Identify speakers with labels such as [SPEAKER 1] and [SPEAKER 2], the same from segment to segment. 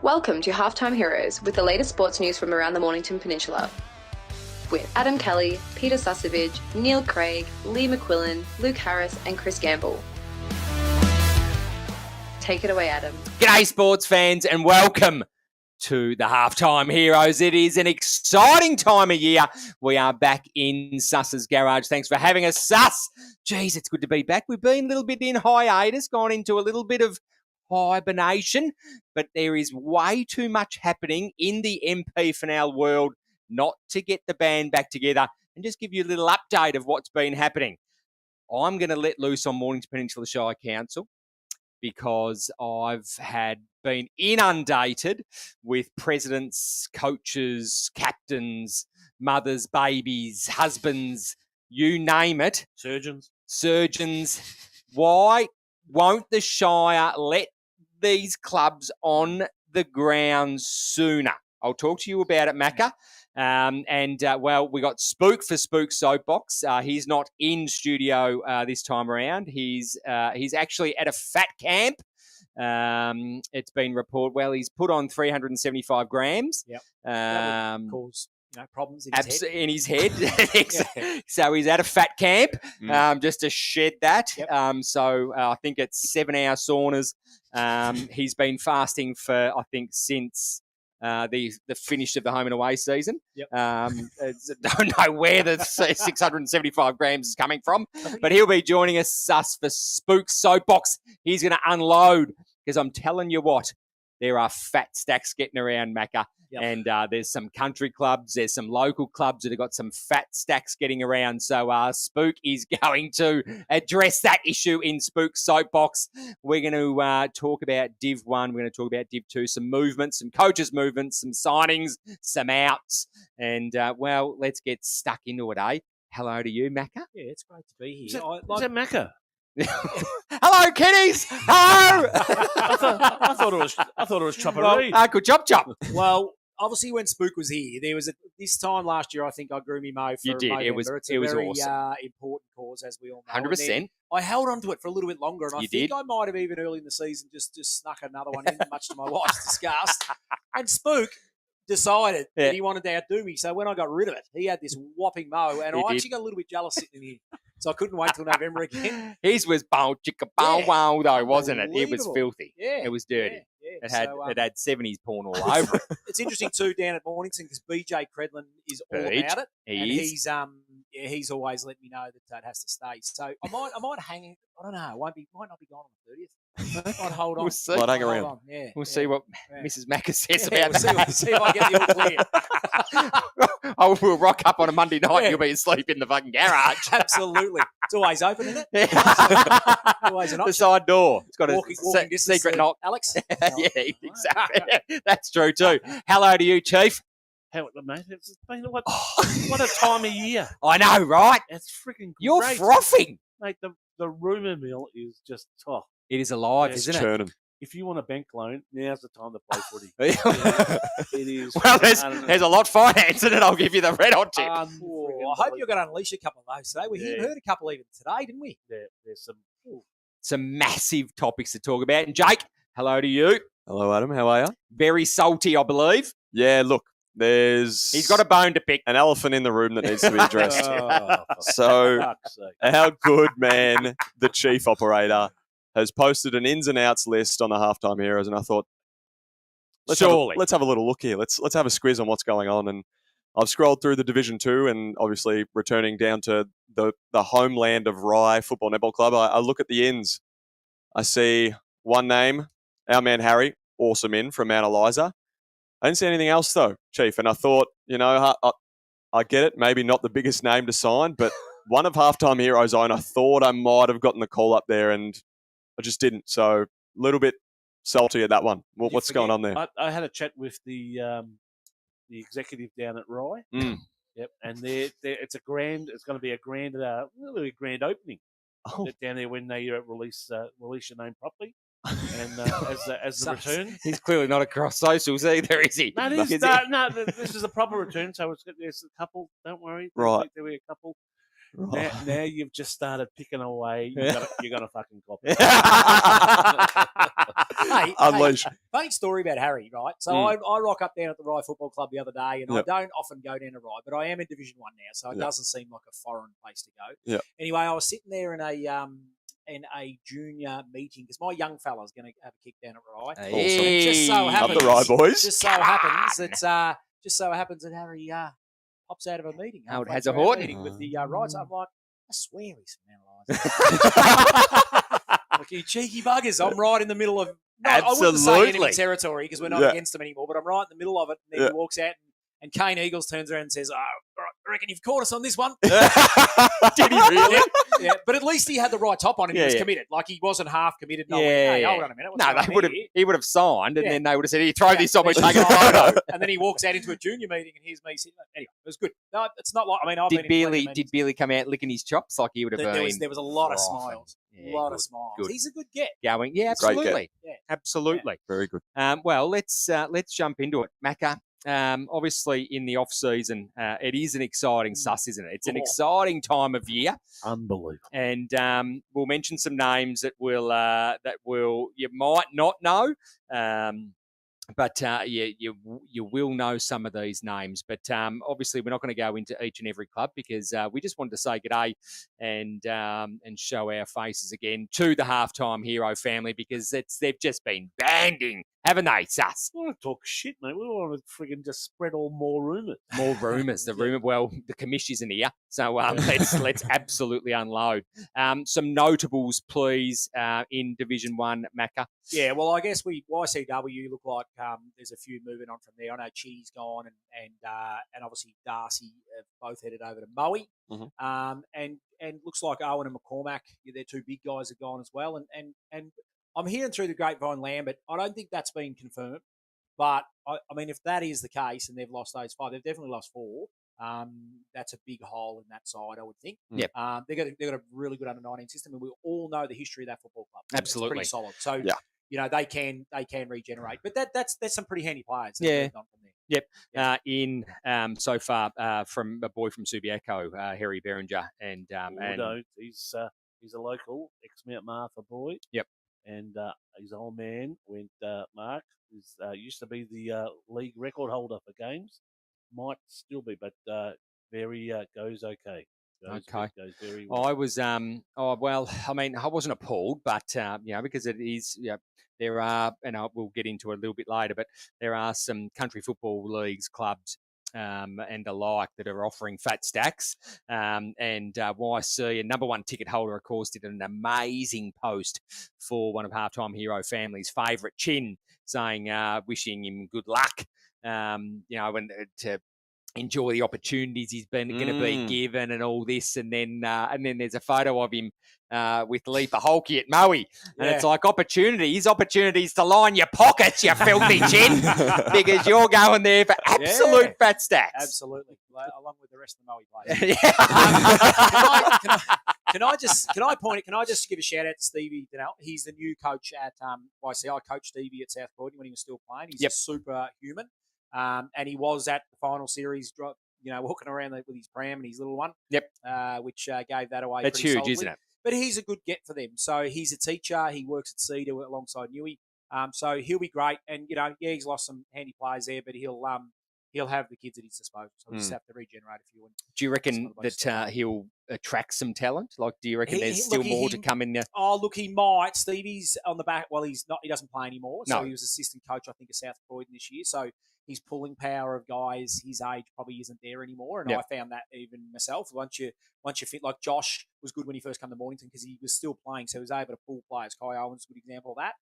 [SPEAKER 1] Welcome to Halftime Heroes with the latest sports news from around the Mornington Peninsula. With Adam Kelly, Peter Susovich, Neil Craig, Leigh McQuillen, Luke Harris and Chris Gamble. Take it away, Adam.
[SPEAKER 2] G'day sports fans and welcome to the Halftime Heroes. It is an exciting time of year. We are back in Suss's garage. Thanks for having us, Suss. Jeez, it's good to be back. We've been a little bit in hiatus, gone into a little bit of hibernation, but there is way too much happening in the MPFNL world not to get the band back together and just give you a little update of what's been happening. I'm going to let loose on Mornington Peninsula Shire Council because I've been inundated with presidents, coaches, captains, mothers, babies, husbands, you name it. Surgeons. Why won't the Shire let these clubs on the ground sooner? I'll talk to you about it, Macca. We got Spook for Spook Soapbox. He's not in studio this time around. He's actually at a fat camp. It's been reported. Well, he's put on 375 grams.
[SPEAKER 3] Yep. That would cause problems in his head.
[SPEAKER 2] So he's at a fat camp just to shed that.
[SPEAKER 3] Yep.
[SPEAKER 2] I think it's 7-hour saunas. He's been fasting for, I think, since the finish of the home and away season.
[SPEAKER 3] Yep.
[SPEAKER 2] Don't know where the 675 grams is coming from, but he'll be joining us for Spook Soapbox. He's going to unload because I'm telling you what, there are fat stacks getting around, Macca.
[SPEAKER 3] Yep.
[SPEAKER 2] And there's some country clubs, there's some local clubs that have got some fat stacks getting around. So Spook is going to address that issue in Spook Soapbox. We're going to talk about Div 1, we're going to talk about Div 2, some movements, some coaches' movements, some signings, some outs. And, let's get stuck into it, eh? Hello to you, Macca.
[SPEAKER 3] Yeah, it's great to be here.
[SPEAKER 4] Is that Macca?
[SPEAKER 2] Hello, kiddies. Hello.
[SPEAKER 4] I thought it was Chopper Reed.
[SPEAKER 2] Uncle Chop.
[SPEAKER 3] Well, obviously when Spook was here, there was this time last year. I think I grew me mo for
[SPEAKER 2] You did.
[SPEAKER 3] Movember.
[SPEAKER 2] It was
[SPEAKER 3] very,
[SPEAKER 2] awesome.
[SPEAKER 3] Important cause, as we all know.
[SPEAKER 2] 100%.
[SPEAKER 3] I held on to it for a little bit longer, and I
[SPEAKER 2] You
[SPEAKER 3] think
[SPEAKER 2] did.
[SPEAKER 3] I might have even early in the season just snuck another one in, much to my wife's disgust. And Spook decided that he wanted to outdo me. So when I got rid of it, he had this whopping mo, and I actually got a little bit jealous sitting in here. So I couldn't wait till November again.
[SPEAKER 2] His was bow chicka bow wow though, wasn't it? It was filthy.
[SPEAKER 3] Yeah,
[SPEAKER 2] it was dirty.
[SPEAKER 3] Yeah.
[SPEAKER 2] It had 70s porn all over it.
[SPEAKER 3] It's interesting too down at Mornington because BJ Credlin is all about it. He's always let me know that has to stay. So I might hang it. I don't know. Might not be gone on the 30th. Might hold on.
[SPEAKER 2] We'll see.
[SPEAKER 5] Might hang around.
[SPEAKER 2] We'll see what Mrs. Macca says about
[SPEAKER 3] that. We'll see if I get the all clear.
[SPEAKER 2] We'll rock up on a Monday night and you'll be asleep in the fucking garage.
[SPEAKER 3] Absolutely. It's always open, isn't it? Always an option.
[SPEAKER 2] The side door. It's got
[SPEAKER 3] walking
[SPEAKER 2] a secret knock.
[SPEAKER 3] Alex?
[SPEAKER 2] Yeah, exactly. That's true too. Hello to you, Chief.
[SPEAKER 4] How, mate? It's been what a time of year.
[SPEAKER 2] I know, right?
[SPEAKER 4] It's freaking great.
[SPEAKER 2] You're frothing.
[SPEAKER 4] Mate, the rumour mill is just top.
[SPEAKER 2] It is alive,
[SPEAKER 5] It's
[SPEAKER 2] isn't
[SPEAKER 5] churning.
[SPEAKER 4] If you want a bank loan, now's the time to play footy. It is.
[SPEAKER 2] Well, there's a lot financing it. I'll give you the red hot tip.
[SPEAKER 3] I hope you're going to unleash a couple of those today. We heard a couple even today, didn't we?
[SPEAKER 4] There's
[SPEAKER 2] some massive topics to talk about. And Jake, hello to you.
[SPEAKER 5] Hello, Adam. How are you?
[SPEAKER 2] Very salty, I believe.
[SPEAKER 5] Yeah, look, he's
[SPEAKER 2] got a bone to pick.
[SPEAKER 5] an elephant in the room that needs to be addressed. So,
[SPEAKER 4] fuck's sake.
[SPEAKER 5] our good man, the chief operator, has posted an ins and outs list on the Halftime Heroes, and I thought, let's have a little look here. Let's have a squiz on what's going on. And I've scrolled through the Division 2 and obviously returning down to the homeland of Rye Football Netball Club. I look at the ins. I see one name, our man Harry, awesome in from Mount Eliza. I didn't see anything else though, Chief. And I thought, I get it. Maybe not the biggest name to sign, but one of Halftime Heroes' own, I thought I might have gotten the call up there and I just didn't. So a little bit salty at that one. What's going on there?
[SPEAKER 4] I had a chat with the executive down at Rye. Yep, and it's going to be a grand opening down there when they release your name properly. And as the return,
[SPEAKER 2] He's clearly not across socials either, is he?
[SPEAKER 4] No, this is a proper return. So there's a couple. Don't worry,
[SPEAKER 5] Right.
[SPEAKER 4] There'll be a couple. Now you've just started picking away. You're gonna fucking cop it.
[SPEAKER 3] Hey,
[SPEAKER 5] Unleash.
[SPEAKER 3] funny story about Harry, right? So I rock up down at the Rye Football Club the other day, and I don't often go down to Rye, but I am in Division 1 now, so it doesn't seem like a foreign place to go.
[SPEAKER 5] Yeah.
[SPEAKER 3] Anyway, I was sitting there in a junior meeting because my young fella's going to have a kick down at Rye.
[SPEAKER 2] Hey.
[SPEAKER 3] Just so happens,
[SPEAKER 5] Up the Rye boys.
[SPEAKER 3] Just so happens that Harry pops out of a meeting.
[SPEAKER 2] Oh, it
[SPEAKER 3] halfway
[SPEAKER 2] has a
[SPEAKER 3] through our
[SPEAKER 2] Horton.
[SPEAKER 3] meeting with the Rye. So I'm like, I swear he's from Like, you cheeky buggers. I'm right in the middle of... I wouldn't say enemy territory because we're not against them anymore, but I'm right in the middle of it. And then he walks out and Kane Eagles turns around and says, I reckon you've caught us on this one.
[SPEAKER 2] Did he really?
[SPEAKER 3] Yeah, but at least he had the right top on him. He was committed. Like, he wasn't half committed. No, hey, hold on a minute.
[SPEAKER 2] He would have signed, and then they would have said, "Here, throw this on me, take a photo."
[SPEAKER 3] And then he walks out into a junior meeting, and here's me sitting. Anyway, it was good. No, it's not like
[SPEAKER 2] Did Billy come out licking his chops like he would have been?
[SPEAKER 3] There was a lot of smiles. A lot of smiles.
[SPEAKER 2] Good.
[SPEAKER 3] He's a good get.
[SPEAKER 2] Going, absolutely,
[SPEAKER 3] Yeah.
[SPEAKER 2] absolutely.
[SPEAKER 5] Yeah. Very good.
[SPEAKER 2] Well, let's jump into it, Macca. Obviously, in the off season, it is an exciting suss, isn't it? It's an exciting time of year.
[SPEAKER 4] Unbelievable.
[SPEAKER 2] And we'll mention some names that you might not know. But you will know some of these names. But obviously, we're not going to go into each and every club because we just wanted to say g'day and show our faces again to the Halftime Hero family because they've just been banding, haven't they, Sus?
[SPEAKER 4] We want to talk shit, mate. We want to frigging just spread all more rumours.
[SPEAKER 2] More rumours. The commish isn't here, so let's absolutely unload. Some notables, please, in Division 1, Macca.
[SPEAKER 3] Yeah, well, I guess YCW look like there's a few moving on from there. I know Chi's gone and obviously Darcy have both headed over to Moe.
[SPEAKER 5] Mm-hmm.
[SPEAKER 3] And looks like Owen and McCormack, their two big guys, have gone as well. And I'm hearing through the grapevine, Lambert, I don't think that's been confirmed. But, I mean, if that is the case and they've lost those 5, they've definitely lost 4. That's a big hole in that side, I would think.
[SPEAKER 2] Yep.
[SPEAKER 3] They've got a really good under-19 system, and we all know the history of that football club.
[SPEAKER 2] Absolutely.
[SPEAKER 3] It's pretty solid. So, they can regenerate. But that's some pretty handy players.
[SPEAKER 2] Yeah.
[SPEAKER 3] On from there.
[SPEAKER 2] Yep. In so far from a boy from Subiaco, Harry Beringer, and
[SPEAKER 4] he's a local ex-Mount Martha boy.
[SPEAKER 2] Yep.
[SPEAKER 4] And his old man went Mark. Used to be the league record holder for games. Might still be, but very goes okay. Goes very well.
[SPEAKER 2] I was I wasn't appalled, but because it is there are, and we'll get into it a little bit later, but there are some country football leagues, clubs, and the like that are offering fat stacks. And YC, a number one ticket holder, of course, did an amazing post for one of Halftime Hero family's favourite, Chin, saying, wishing him good luck, and to enjoy the opportunities he's been going to be given and all this. And then there's a photo of him with Lee Paholke at Moe. And it's like opportunities to line your pockets, you filthy Chin, because you're going there for absolute fat stacks.
[SPEAKER 3] Absolutely. Along with the rest of the Moe players. Can I just give a shout out to Stevie Donnell? He's the new coach at YC. I coached Stevie at South Croydon when he was still playing. He's a superhuman. And he was at the final series, walking around with his pram and his little one.
[SPEAKER 2] Yep.
[SPEAKER 3] Which gave that away.
[SPEAKER 2] That's
[SPEAKER 3] pretty
[SPEAKER 2] huge,
[SPEAKER 3] solidly.
[SPEAKER 2] isn't it?
[SPEAKER 3] But he's a good get for them. So he's a teacher. He works at Cedar alongside Newey. So he'll be great. And he's lost some handy players there, but he'll have the kids at his disposal. So he'll just have to regenerate a few.
[SPEAKER 2] Do you reckon that he'll attract some talent? Like, do you reckon there's still more to come in there?
[SPEAKER 3] Oh, look, he might. Stevie's on the back. Well, he's not. He doesn't play anymore. So he was assistant coach, I think, at South Croydon this year. So his pulling power of guys his age probably isn't there anymore. And I found that even myself. Once you fit, like Josh was good when he first came to Mornington because he was still playing, so he was able to pull players. Kai Owen's a good example of that.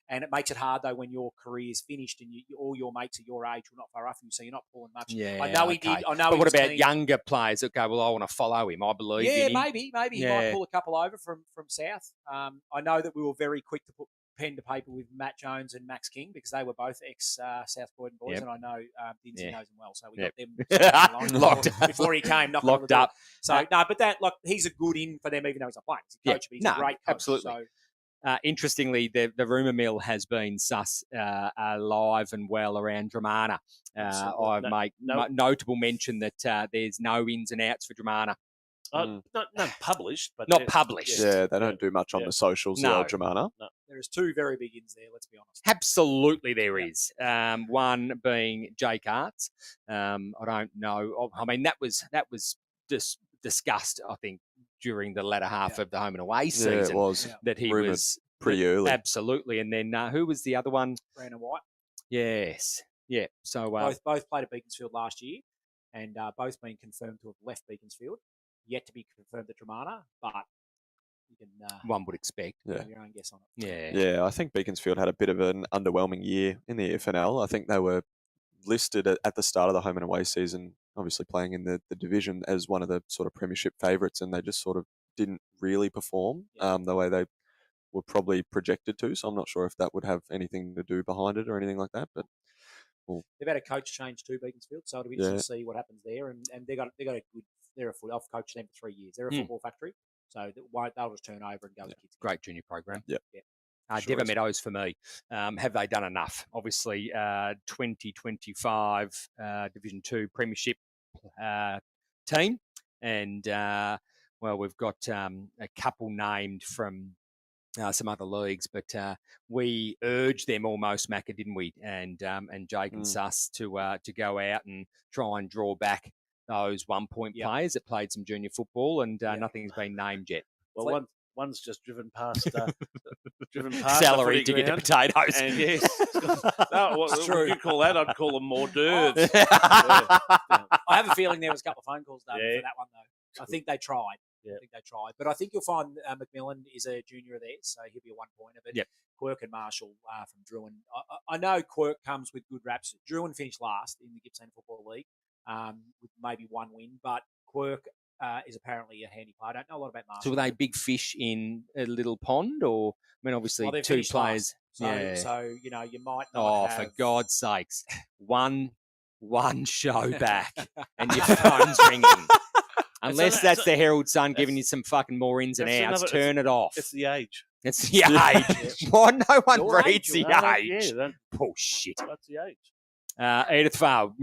[SPEAKER 3] And it makes it hard, though, when your career is finished and all your mates are your age or not far off you, so you're not pulling much.
[SPEAKER 2] Yeah,
[SPEAKER 3] I know he did. I know.
[SPEAKER 2] But what about younger players that go, well, I want to follow him. I believe in him.
[SPEAKER 3] Maybe he might pull a couple over from South. I know that we were very quick to put pen to paper with Matt Jones and Max King because they were both ex-South Croydon boys, and I know Dinsey knows them well, so we got them locked before he came, locked up. So but he's a good in for them, even though he's not playing. He's a coach, but he's a great coach.
[SPEAKER 2] Absolutely.
[SPEAKER 3] So,
[SPEAKER 2] interestingly, the rumour mill has been alive and well around Dramana. I make notable mention that there's no ins and outs for Dramana
[SPEAKER 4] Not published, but
[SPEAKER 2] Not published.
[SPEAKER 5] Yeah, they don't do much on the socials, the old
[SPEAKER 2] No.
[SPEAKER 5] Dramana.
[SPEAKER 3] There's two very big ins there, let's be honest.
[SPEAKER 2] Absolutely, there is. One being Jake Arts. I don't know. I mean, that was discussed, I think, during the latter half of the home and away season.
[SPEAKER 5] Yeah, it was.
[SPEAKER 2] That he
[SPEAKER 5] Rumoured
[SPEAKER 2] was
[SPEAKER 5] pretty early.
[SPEAKER 2] Absolutely. And then who was the other one?
[SPEAKER 3] Brandon White.
[SPEAKER 2] Yes. Yeah. So
[SPEAKER 3] both played at Beaconsfield last year, and both been confirmed to have left Beaconsfield. Yet to be confirmed at Dramana, but you can
[SPEAKER 2] one would expect.
[SPEAKER 3] have your own guess on it.
[SPEAKER 5] Yeah, I think Beaconsfield had a bit of an underwhelming year in the FNL. I think they were listed at the start of the home and away season, obviously playing in the division as one of the sort of premiership favourites, and they just sort of didn't really perform the way they were probably projected to. So I'm not sure if that would have anything to do behind it or anything like that. But
[SPEAKER 3] they've had a coach change too, Beaconsfield, so it'll be interesting to see what happens there. And they got a good. I've coached them for 3 years. They're a football factory, so they'll just turn over and go with kids.
[SPEAKER 2] Great junior program.
[SPEAKER 5] Yeah.
[SPEAKER 2] Devon Meadows for me. Have they done enough? Obviously, 2025 Division 2 Premiership team. And, we've got a couple named from some other leagues, but we urged them almost, Macca, didn't we? And Jake and Suss to go out and try and draw back those 1 point players that played some junior football, and nothing's been named yet.
[SPEAKER 4] Well, one's just driven past
[SPEAKER 2] salary to get the potatoes.
[SPEAKER 4] And yes, what do you call that? I'd call them more dirts.
[SPEAKER 3] I have a feeling there was a couple of phone calls done for that one though. I think they tried. But I think you'll find McMillan is a junior there, so he'll be a 1 pointer. But Quirk and Marshall from Druin. I know Quirk comes with good raps. Druin finished last in the Gippsland Football League with maybe one win, but Quirk is apparently a handy player. I don't know a lot about Marshall.
[SPEAKER 2] So were they big fish in a little pond, or I mean, obviously two players.
[SPEAKER 3] So you might not have...
[SPEAKER 2] for God's sakes, one show back and your phone's ringing. Unless that's the Herald Sun giving you some fucking more ins and outs, turn it off.
[SPEAKER 4] It's the age.
[SPEAKER 2] It's the age. Why no one reads the age?
[SPEAKER 4] Yeah,
[SPEAKER 2] bullshit.
[SPEAKER 4] That's the age.
[SPEAKER 2] Edith Vale,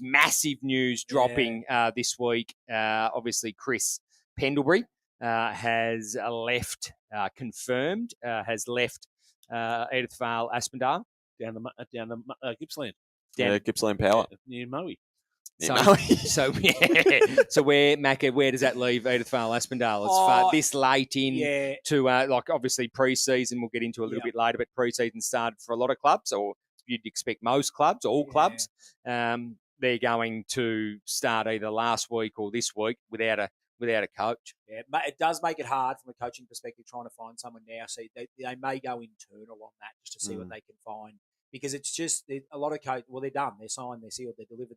[SPEAKER 2] massive news dropping this week. Obviously, Chris Pendlebury has left, confirmed, has left Edith Vale Aspendale.
[SPEAKER 4] Down the Gippsland.
[SPEAKER 5] Gippsland Power.
[SPEAKER 4] Near Moe.
[SPEAKER 2] So where does that leave Edith Vale Aspendale? It's this late in to obviously pre-season. We'll get into a little bit later, but pre-season started for a lot of clubs, or you'd expect most clubs, all clubs. They're going to start either last week or this week without a coach.
[SPEAKER 3] Yeah, it does make it hard from a coaching perspective trying to find someone now. So they may go internal on that just to see what they can find, because it's just a lot of coaches. Well, they're done. They're signed. They're sealed. They're delivered.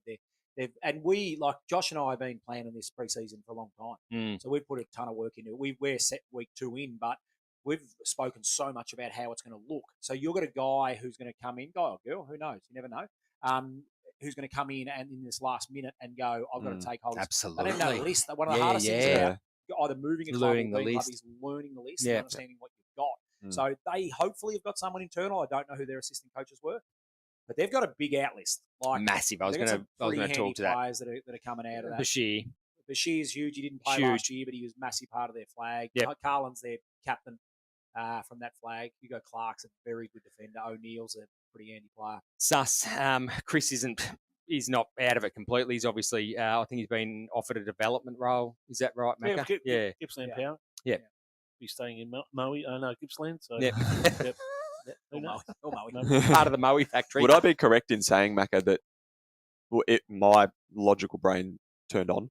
[SPEAKER 3] And we, like Josh and I, have been planning this pre-season for a long time. So we've put a ton of work into it. We're set week 2 in, but we've spoken so much about how it's going to look. So you've got a guy who's going to come in, guy or girl, who knows? You never know. Who's going to come in and in this last minute and go, I've got to take hold.
[SPEAKER 2] Absolutely.
[SPEAKER 3] They don't know the list. One of the hardest things about either moving a club
[SPEAKER 2] learning
[SPEAKER 3] or
[SPEAKER 2] the list
[SPEAKER 3] is learning the list and understanding what you've got. So they hopefully have got someone internal. I don't know who their assistant coaches were, but they've got a big out list. Like
[SPEAKER 2] massive. I was going to talk to that.
[SPEAKER 3] Players that are coming out of that.
[SPEAKER 2] Bashir
[SPEAKER 3] is huge. He didn't play last year, but he was a massive part of their flag. Carlin's their captain from that flag. Hugo Clark's a very good defender. O'Neill's a pretty handy player.
[SPEAKER 2] Suss. Chris is not out of it completely. He's obviously, I think he's been offered a development role. Is that right, Macca?
[SPEAKER 4] Yeah. Gippsland Power.
[SPEAKER 2] Yeah.
[SPEAKER 4] He's staying in Moe, Gippsland. So.
[SPEAKER 2] Yep.
[SPEAKER 3] Moe.
[SPEAKER 2] Part of the Moe factory.
[SPEAKER 5] Would I be correct in saying, Macca, that my logical brain turned on?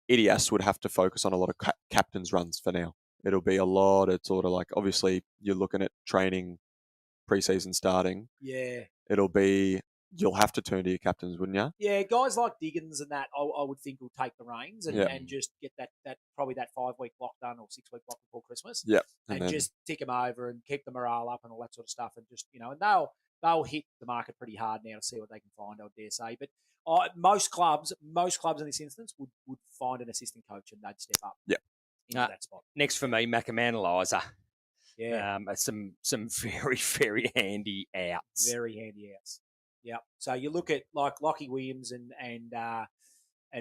[SPEAKER 5] Idias would have to focus on a lot of captain's runs for now. It'll be a lot of sort of like, obviously, you're looking at training pre-season starting.
[SPEAKER 3] Yeah.
[SPEAKER 5] You'll have to turn to your captains, wouldn't you?
[SPEAKER 3] Yeah, guys like Diggins and that, I would think will take the reins and just get that probably that 5-week block done or 6-week block before Christmas.
[SPEAKER 5] Yeah.
[SPEAKER 3] And just tick them over and keep the morale up and all that sort of stuff. And just, and they'll hit the market pretty hard now to see what they can find, I dare say. But most clubs in this instance would find an assistant coach and they'd step up into that spot.
[SPEAKER 2] Next for me, Macamanializer.
[SPEAKER 3] Yeah.
[SPEAKER 2] Some very, very handy outs.
[SPEAKER 3] Very handy outs. Yeah. So you look at like Lockie Williams and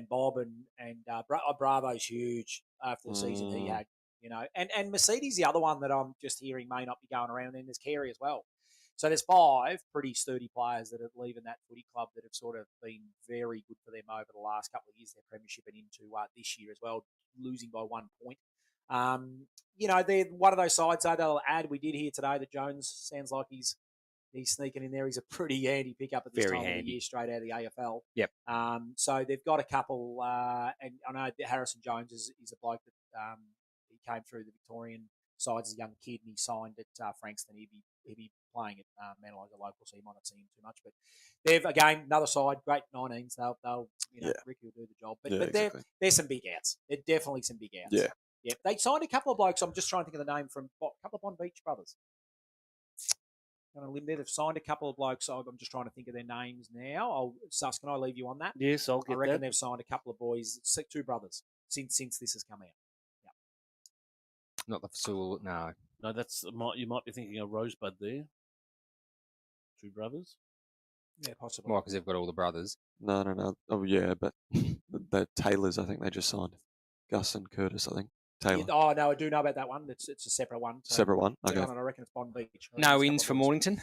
[SPEAKER 3] Bob and Bravo's huge. after the season he had. And Mercedes, the other one that I'm just hearing may not be going around. And then there's Carey as well. So there's 5 pretty sturdy players that are leaving that footy club that have sort of been very good for them over the last couple of years, their premiership and into this year as well, losing by 1 point. They're one of those sides, though, they'll add. We did hear today that Jones sounds like he's sneaking in there. He's a pretty handy pickup at this time of the year, straight out of the AFL.
[SPEAKER 2] Yep.
[SPEAKER 3] So they've got a couple, and I know that Harrison Jones is a bloke that he came through the Victorian sides as a young kid, and he signed at Frankston. He'd be playing at Manly as a local, so you might not see him too much. But they've, again, another side, great 19s. They'll Ricky will do the job. But exactly. There's some big outs. There's definitely some big outs.
[SPEAKER 5] Yeah.
[SPEAKER 3] Yeah. They signed a couple of blokes. I'm just trying to think of the name from a couple of Bond Beach brothers. They've signed a couple of blokes. I'm just trying to think of their names now. Sus, can I leave you on that?
[SPEAKER 4] Yes, I'll get that.
[SPEAKER 3] I reckon they've signed a couple of boys, 2 brothers, since this has come out. Yeah.
[SPEAKER 2] Not the Fasul, no.
[SPEAKER 4] No, you might be thinking of Rosebud there. 2 brothers.
[SPEAKER 3] Yeah, possibly.
[SPEAKER 2] Well, because they've got all the brothers.
[SPEAKER 5] No. Oh, yeah, but the Taylors, I think they just signed. Gus and Curtis, I think. Taylor.
[SPEAKER 3] Yeah, no, I do know about that one. It's a separate one. So
[SPEAKER 5] separate one? Okay.
[SPEAKER 3] I reckon it's Bond Beach.
[SPEAKER 2] No ins for Mornington?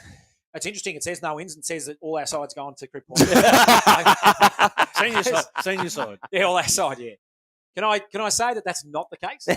[SPEAKER 3] It's interesting. It says no ins and says that all our sides go on to Crib Point.
[SPEAKER 4] Senior side.
[SPEAKER 3] Yeah, all our side, yeah. Can I say that that's not the case?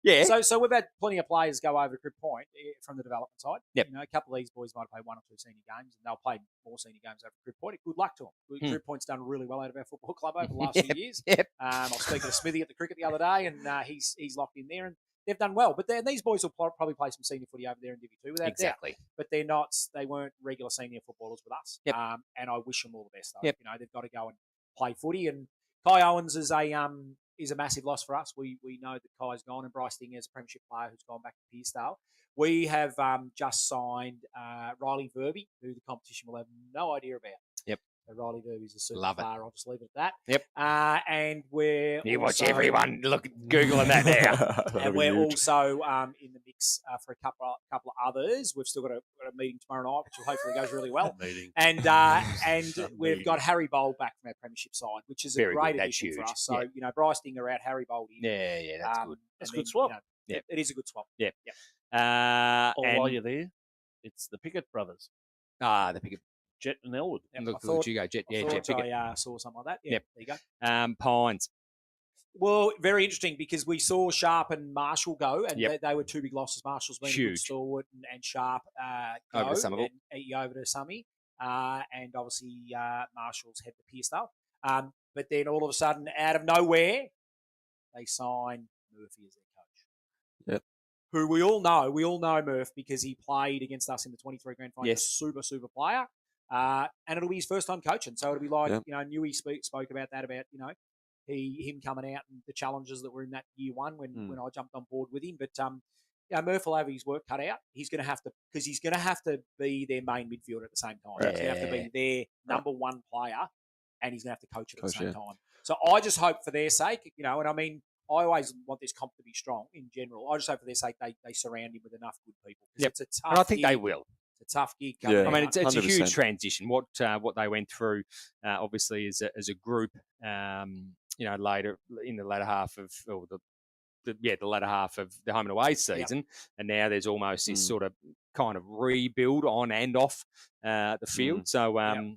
[SPEAKER 2] Yeah.
[SPEAKER 3] So we've had plenty of players go over to Crib Point from the development side.
[SPEAKER 2] Yep.
[SPEAKER 3] A couple of these boys might have played 1 or 2 senior games, and they'll play more senior games over Crib Point. Good luck to them. Crib Point's done really well out of our football club over the last few years.
[SPEAKER 2] Yep.
[SPEAKER 3] I was speaking to Smithy at the cricket the other day, and he's locked in there, and they've done well. But these boys will probably play some senior footy over there in Div 2 without
[SPEAKER 2] exactly.
[SPEAKER 3] doubt. But they're not. They weren't regular senior footballers with us.
[SPEAKER 2] Yep.
[SPEAKER 3] And I wish them all the best though.
[SPEAKER 2] Yep.
[SPEAKER 3] They've got to go and play footy. And Kai Owens is a massive loss for us. We know that Kai's gone, and Bryce Ding is a premiership player who's gone back to Pearsdale. We have just signed Riley Verby, who the competition will have no idea about.
[SPEAKER 2] Yep.
[SPEAKER 3] So Riley Verby's a super
[SPEAKER 2] Love it.
[SPEAKER 3] player. I'll just leave it at that.
[SPEAKER 2] Yep.
[SPEAKER 3] And we're
[SPEAKER 2] you watch everyone look Googling that now.
[SPEAKER 3] And we're also in the mix for a couple of others. We've still got a meeting tomorrow night, which will hopefully goes really well. And we've got Harry Bold back from our premiership side, which is
[SPEAKER 2] very
[SPEAKER 3] a great
[SPEAKER 2] good.
[SPEAKER 3] addition for us. So
[SPEAKER 2] yeah.
[SPEAKER 3] Bryce Dinger out, Harry Bold in.
[SPEAKER 2] Yeah, that's good.
[SPEAKER 4] That's a good swap.
[SPEAKER 3] It is a good swap.
[SPEAKER 2] Yeah.
[SPEAKER 4] While you're there, it's the Pickett brothers.
[SPEAKER 2] The Pickett.
[SPEAKER 4] Jet and Elwood.
[SPEAKER 2] Yep, look you go, Jet. Yeah, Jet Pickett.
[SPEAKER 3] I saw something like that. Yeah,
[SPEAKER 2] yep.
[SPEAKER 3] There you go.
[SPEAKER 2] Pines.
[SPEAKER 3] Well, very interesting because we saw Sharp and Marshall go, and they were 2 big losses. Marshall's been
[SPEAKER 2] huge.
[SPEAKER 3] Good stalwart, and Sharp go
[SPEAKER 2] over to Somerville.
[SPEAKER 3] Over to Summy, and obviously Marshall's head to Pearsdale. But then all of a sudden, out of nowhere, they sign Murphy as their coach.
[SPEAKER 5] Yep.
[SPEAKER 3] Who we all know Murph because he played against us in the 23 grand final.
[SPEAKER 2] Yes.
[SPEAKER 3] Super player. And it'll be his first time coaching. So it'll be like, Newey spoke about that, about, him coming out and the challenges that were in that year 1 when I jumped on board with him. But, Murph will have his work cut out. He's going to have to be their main midfielder at the same time.
[SPEAKER 5] Yeah.
[SPEAKER 3] He's going to have to be their number 1 player, and he's going to have to coach it at the same time. So I just hope for their sake, and I mean, I always want this comp to be strong in general. I just hope for their sake they surround him with enough good people.
[SPEAKER 2] Yep.
[SPEAKER 3] It's a tough
[SPEAKER 2] and I think
[SPEAKER 3] gig.
[SPEAKER 2] they will.
[SPEAKER 3] It's a tough gig.
[SPEAKER 5] Yeah.
[SPEAKER 2] I mean, it's a
[SPEAKER 5] 100%.
[SPEAKER 2] huge transition. What they went through, obviously, as a group, later in the latter half of the latter half of the home and away season, and now there's almost this sort of kind of rebuild on and off the field. So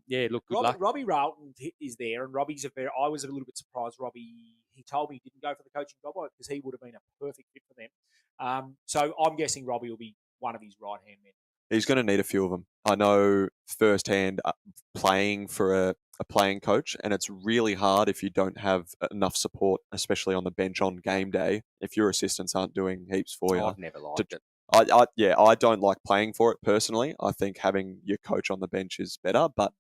[SPEAKER 2] look, good luck.
[SPEAKER 3] Robbie Ralton is there, and Robbie's I was a little bit surprised. Robbie, he told me he didn't go for the coaching job because he would have been a perfect fit for them. So I'm guessing Robbie will be one of his right hand men.
[SPEAKER 5] He's going to need a few of them. I know firsthand playing for a playing coach, and it's really hard if you don't have enough support, especially on the bench on game day, if your assistants aren't doing heaps for you.
[SPEAKER 2] I've never liked it.
[SPEAKER 5] I don't like playing for it personally. I think having your coach on the bench is better, but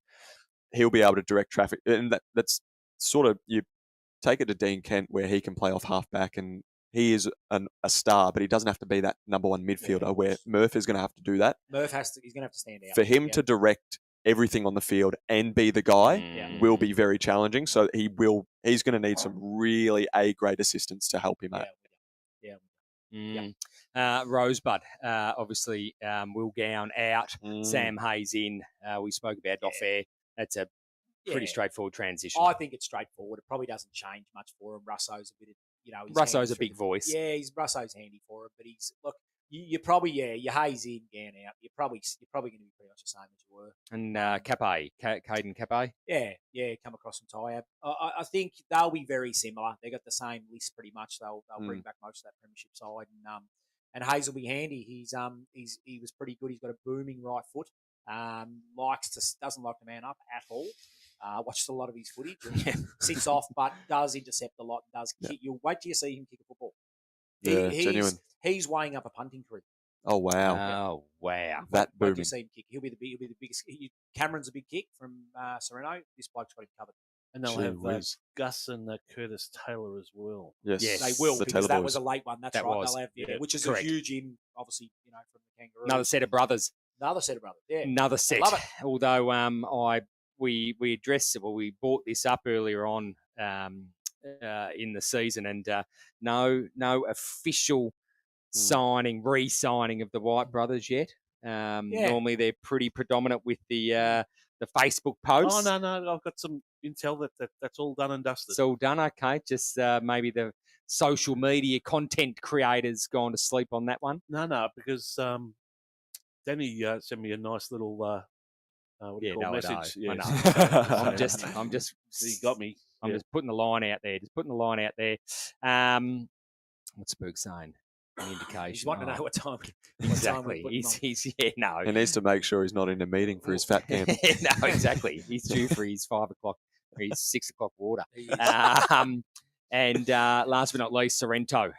[SPEAKER 5] he'll be able to direct traffic. And that's sort of, you take it to Dean Kent where he can play off halfback, and he is a star, but he doesn't have to be that number 1 midfielder where Murph is going to have to do that.
[SPEAKER 3] He's going to have to stand out.
[SPEAKER 5] For him to direct everything on the field and be the guy will be very challenging. So he's going to need some really A-grade assistance to help him out.
[SPEAKER 2] Rosebud, obviously, Will Gown out, Sam Hayes in. We spoke about off air. That's a pretty straightforward transition.
[SPEAKER 3] I think it's straightforward. It probably doesn't change much for him. Russo's a bit of
[SPEAKER 2] Russo's a big voice.
[SPEAKER 3] Yeah, Russo's handy for it, but you're probably your Hayes in, Gann out. You're probably going to be pretty much the same as you were.
[SPEAKER 2] And Caden Cape.
[SPEAKER 3] Yeah, come across from Tyab. I think they'll be very similar. They got the same list pretty much. They'll bring back most of that premiership side, and Hayes will be handy. He was pretty good. He's got a booming right foot. Doesn't like to man up at all. Watched a lot of his footage. Sits off, but does intercept a lot. Does kick. You'll wait till you see him kick a football.
[SPEAKER 5] Genuine.
[SPEAKER 3] He's weighing up a punting career.
[SPEAKER 5] Oh wow!
[SPEAKER 2] Oh wow!
[SPEAKER 5] That booming.
[SPEAKER 3] Wait till you see him kick. He'll be the biggest. Cameron's a big kick from Sereno. This bloke's got him covered.
[SPEAKER 4] And they'll have Gus and Curtis Taylor as well.
[SPEAKER 5] Yes,
[SPEAKER 3] they will, because that was a late one. That's
[SPEAKER 2] that
[SPEAKER 3] right.
[SPEAKER 2] Was.
[SPEAKER 3] They'll have, which is
[SPEAKER 2] correct.
[SPEAKER 3] a huge in, obviously, from the Kangaroos.
[SPEAKER 2] Another set of brothers.
[SPEAKER 3] Yeah.
[SPEAKER 2] Another set.
[SPEAKER 3] Love it.
[SPEAKER 2] Although we addressed it, we brought this up earlier on in the season, and no official re-signing of the White brothers yet. Normally they're pretty predominant with the Facebook posts.
[SPEAKER 4] Oh no, I've got some intel that's all done and dusted.
[SPEAKER 2] It's all done, okay. Just maybe the social media content creators gone to sleep on that one.
[SPEAKER 4] No, because Danny sent me a nice little message.
[SPEAKER 2] I know. I'm just.
[SPEAKER 4] He got me.
[SPEAKER 2] I'm just putting the line out there. What's Spook saying? An indication.
[SPEAKER 3] He's wanting to know what time.
[SPEAKER 2] Exactly. He's no.
[SPEAKER 5] He needs to make sure he's not in a meeting for his fat camp.
[SPEAKER 2] No, exactly. He's due for his 5 o'clock or his 6 o'clock water. And last but not least, Sorrento.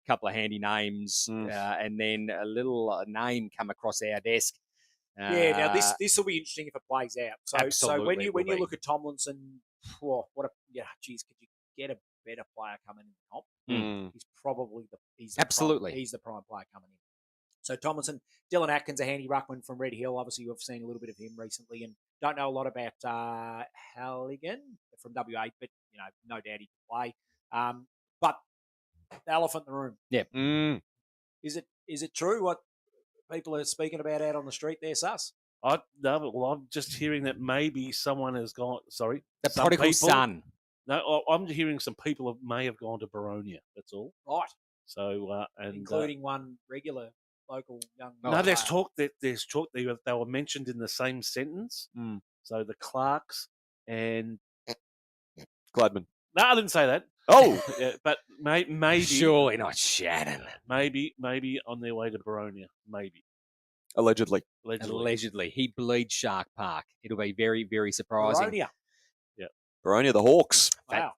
[SPEAKER 2] Couple of handy names, and then a little name come across our desk.
[SPEAKER 3] Now this will be interesting if it plays out. So when you look at Tomlinson, could you get a better player coming in the comp? He's probably he's the prime player coming in. So Tomlinson, Dylan Atkins, a handy ruckman from Red Hill. Obviously, we've seen a little bit of him recently, and don't know a lot about Halligan from WA, but no doubt he can play. But the elephant in the room.
[SPEAKER 2] Yeah.
[SPEAKER 3] Is it true what people are speaking about out on the street there, Sus?
[SPEAKER 4] I'm just hearing that maybe someone has gone. Sorry,
[SPEAKER 2] the prodigal son.
[SPEAKER 4] No, I'm hearing some people may have gone to Baronia. That's all.
[SPEAKER 3] Right.
[SPEAKER 4] So,
[SPEAKER 3] including one regular local young.
[SPEAKER 4] No, there's talk that they were mentioned in the same sentence. So the Clarks and
[SPEAKER 5] Gladman.
[SPEAKER 4] No, I didn't say that.
[SPEAKER 5] Oh,
[SPEAKER 4] yeah, but maybe
[SPEAKER 2] surely not Shannon.
[SPEAKER 4] Maybe on their way to Baronia. Maybe.
[SPEAKER 5] Allegedly.
[SPEAKER 2] He bleeds Shark Park. It'll be very, very surprising.
[SPEAKER 3] Baronia.
[SPEAKER 4] Yeah.
[SPEAKER 5] Baronia, the Hawks.
[SPEAKER 3] Wow.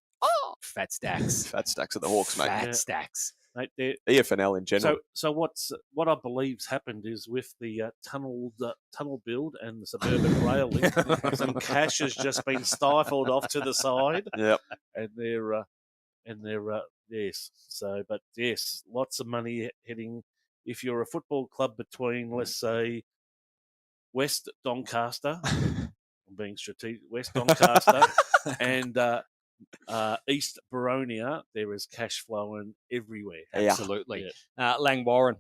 [SPEAKER 2] Fat stacks.
[SPEAKER 5] Fat stacks of the Hawks, mate.
[SPEAKER 2] Fat stacks.
[SPEAKER 4] Mate,
[SPEAKER 5] EFNL in general.
[SPEAKER 4] So what I believe's happened is with the tunnel build and the suburban rail link, some cash has just been stifled off to the side.
[SPEAKER 5] Yep.
[SPEAKER 4] And they're yes. So, but yes, lots of money heading. If you're a football club between, let's say, West Doncaster, I'm being strategic, West Doncaster and East Baronia, there is cash flowing everywhere.
[SPEAKER 2] Absolutely.
[SPEAKER 5] Yeah.
[SPEAKER 2] Langwarren.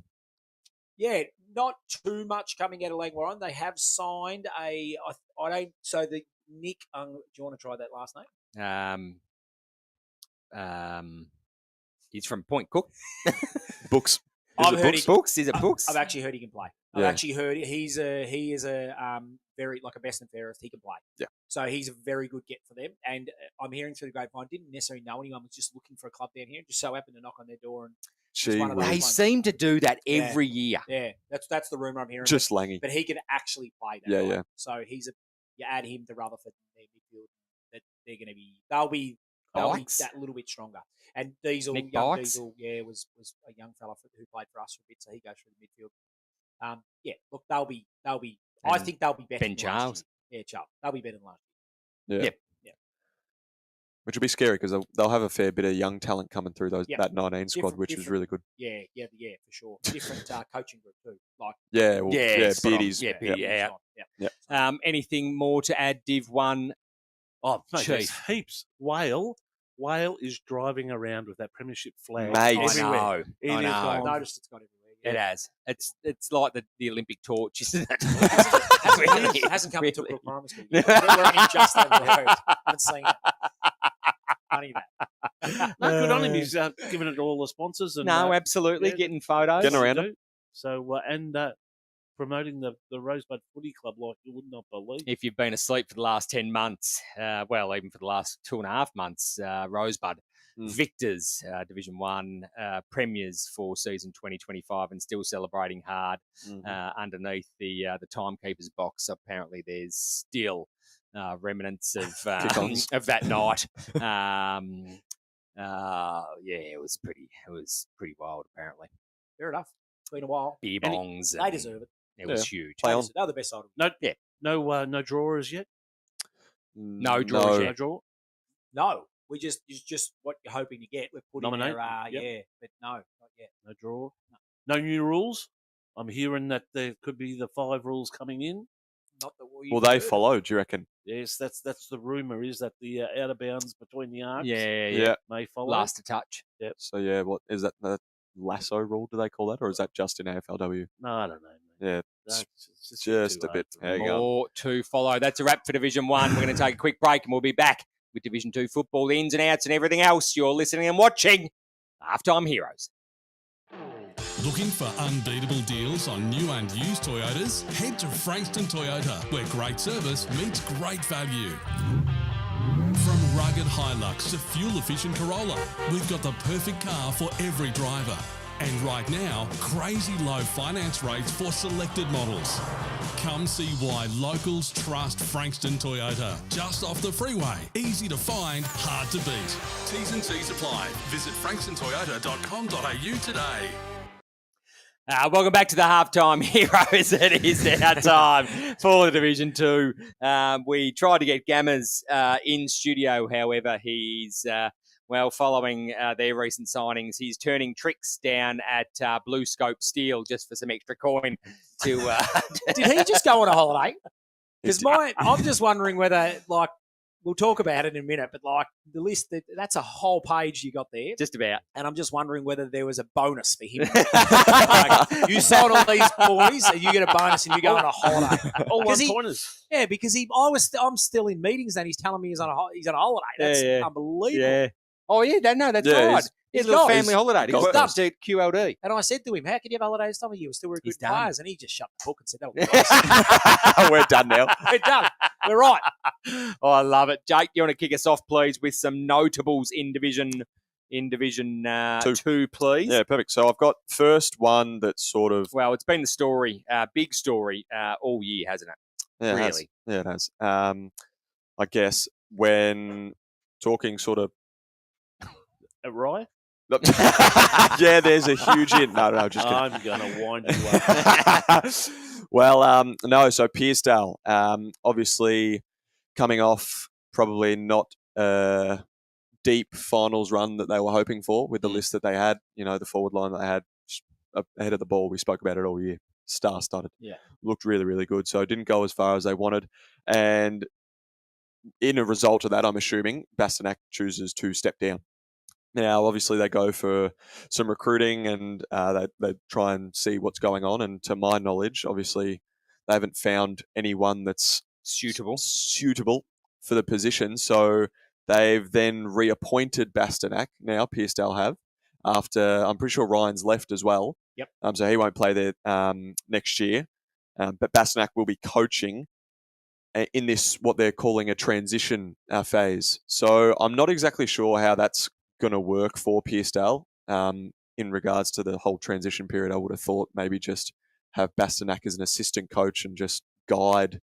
[SPEAKER 3] Yeah, not too much coming out of Langwarren. They have signed the Nick, do you want to try that last name?
[SPEAKER 2] He's from Point Cook.
[SPEAKER 5] Books.
[SPEAKER 2] Books? Is it Books?
[SPEAKER 3] I've actually heard he can play. I've actually heard he is a very like a best and fairest. He can play.
[SPEAKER 5] Yeah.
[SPEAKER 3] So he's a very good get for them. And I'm hearing through the grapevine. Didn't necessarily know anyone. Was just looking for a club down here. Just so happened to knock on their door and.
[SPEAKER 2] They seem to do that every year.
[SPEAKER 3] Yeah, that's the rumor I'm hearing.
[SPEAKER 5] Just Langy.
[SPEAKER 3] But he can actually play that.
[SPEAKER 5] Yeah.
[SPEAKER 3] So you add him to Rutherford in their midfield. That they'll be that little bit stronger. And Diesel, Diesel, was a young fella who played for us for a bit, so he goes through the midfield. Look, they'll be. I think they'll be better.
[SPEAKER 2] Ben Charles.
[SPEAKER 3] Yeah, Charles. They'll be better than last
[SPEAKER 5] year.
[SPEAKER 2] Yeah.
[SPEAKER 5] Which will be scary because they'll have a fair bit of young talent coming through that 19 squad, which is really good.
[SPEAKER 3] Yeah, for sure. Different coaching group too.
[SPEAKER 5] Beardy's.
[SPEAKER 2] Yeah. Anything more to add, Div 1?
[SPEAKER 4] Oh, mate,
[SPEAKER 2] Chief.
[SPEAKER 4] Heaps. Whale is driving around with that premiership flag
[SPEAKER 2] everywhere.
[SPEAKER 3] I know. I've noticed it's got everywhere. Yeah.
[SPEAKER 2] It has. It's like the Olympic torch, isn't it?
[SPEAKER 3] Hasn't come to Brook Primary School. We're only just over the road. I haven't seen it. Funny that.
[SPEAKER 4] No, good on him. He's giving it to all the sponsors. And,
[SPEAKER 2] No, absolutely.
[SPEAKER 4] yeah,
[SPEAKER 2] Getting photos.
[SPEAKER 5] Getting around it.
[SPEAKER 4] So, and promoting the Rosebud Footy Club like you would not believe.
[SPEAKER 2] If you've been asleep for the last 10 months, well, even for the last 2.5 months, Rosebud victors, Division 1 premiers for season 2025 and still celebrating hard underneath the timekeeper's box. Apparently there's still remnants of that night. Yeah, it was pretty wild, apparently.
[SPEAKER 3] Fair enough. It's been a while.
[SPEAKER 2] Beer bongs.
[SPEAKER 3] They deserve it.
[SPEAKER 2] It was huge.
[SPEAKER 3] They're the best side of it.
[SPEAKER 4] No drawers yet?
[SPEAKER 2] No draws yet.
[SPEAKER 4] No draw?
[SPEAKER 3] No. We just what you're hoping to get. We're putting
[SPEAKER 4] Nominate?
[SPEAKER 3] yeah, but no, not yet.
[SPEAKER 4] No draw? No new rules? I'm hearing that there could be the 5 rules coming in.
[SPEAKER 3] Not that
[SPEAKER 5] Will they follow, do you reckon?
[SPEAKER 4] Yes, that's the rumour, is that the out of bounds between the arcs
[SPEAKER 2] Yeah.
[SPEAKER 4] may follow.
[SPEAKER 2] Last to touch.
[SPEAKER 4] Yep.
[SPEAKER 5] So, yeah, what is that the lasso rule, do they call that? Or is that just in AFLW?
[SPEAKER 4] No, I don't know.
[SPEAKER 5] Yeah,
[SPEAKER 4] It's
[SPEAKER 5] just
[SPEAKER 4] too
[SPEAKER 5] a bit.
[SPEAKER 4] hard.
[SPEAKER 5] There you go.
[SPEAKER 2] More to follow. That's a wrap for Division 1. We're going to take a quick break and we'll be back with Division 2 football, the ins and outs and everything else. You're listening and watching Halftime Heroes.
[SPEAKER 6] Looking for unbeatable deals on new and used Toyotas? Head to Frankston Toyota, where great service meets great value. From rugged Hilux to fuel-efficient Corolla, we've got the perfect car for every driver. And right now, crazy low finance rates for selected models. Come see why locals trust Frankston Toyota. Just off the freeway. Easy to find, hard to beat. T's and C's apply. Visit frankstontoyota.com.au today.
[SPEAKER 2] Welcome back to the Halftime Heroes. It is our time for the Division 2. We tried to get Gammers in studio, however, he's, following their recent signings, he's turning tricks down at Blue Scope Steel just for some extra coin. Did
[SPEAKER 3] he just go on a holiday? Because I'm just wondering whether, like, we'll talk about it in a minute, but like the list, that's a whole page you got there.
[SPEAKER 2] Just about.
[SPEAKER 3] And I'm just wondering whether there was a bonus for him. Like, you sold all these boys, and you get a bonus and you go on a holiday.
[SPEAKER 4] All one-pointers.
[SPEAKER 3] Yeah, because I'm still in meetings and he's telling me he's on a holiday. That's unbelievable.
[SPEAKER 2] Yeah. Oh, yeah, that's
[SPEAKER 3] Yeah,
[SPEAKER 2] right. He's a little family holiday. He's done to QLD.
[SPEAKER 3] And I said to him, how can you have holidays this time of year? We're still recruiting players. And he just shut the book and said, oh,
[SPEAKER 5] we're done now.
[SPEAKER 3] We're done. We're right.
[SPEAKER 2] Oh, I love it. Jake, you want to kick us off, please, with some notables in Division 2, please?
[SPEAKER 5] Yeah, perfect. So I've got first one that's sort of...
[SPEAKER 2] Well, it's been the story, big story all year, hasn't it?
[SPEAKER 5] Yeah,
[SPEAKER 2] really?
[SPEAKER 5] It has. I guess when talking sort of...
[SPEAKER 4] Rye?
[SPEAKER 5] Yeah, there's a huge hint. No, just kidding.
[SPEAKER 4] I'm going to wind you up.
[SPEAKER 5] Well, no, so Pearsdale, obviously coming off probably not a deep finals run that they were hoping for with the list that they had, the forward line that they had ahead of the ball. We spoke about it all year. Star-studded.
[SPEAKER 3] Yeah.
[SPEAKER 5] Looked really, really good. So it didn't go as far as they wanted. And in a result of that, I'm assuming, Bastanak chooses to step down. Now, obviously, they go for some recruiting and they try and see what's going on. And to my knowledge, obviously, they haven't found anyone that's suitable for the position. So they've then reappointed Bastanak. Now, Pearsdale have, after I'm pretty sure Ryan's left as well.
[SPEAKER 3] Yep.
[SPEAKER 5] So he won't play there next year. But Bastanak will be coaching in this, what they're calling a transition phase. So I'm not exactly sure how that's going to work for Pearsdale in regards to the whole transition period. I would have thought maybe just have Bastanak as an assistant coach and just guide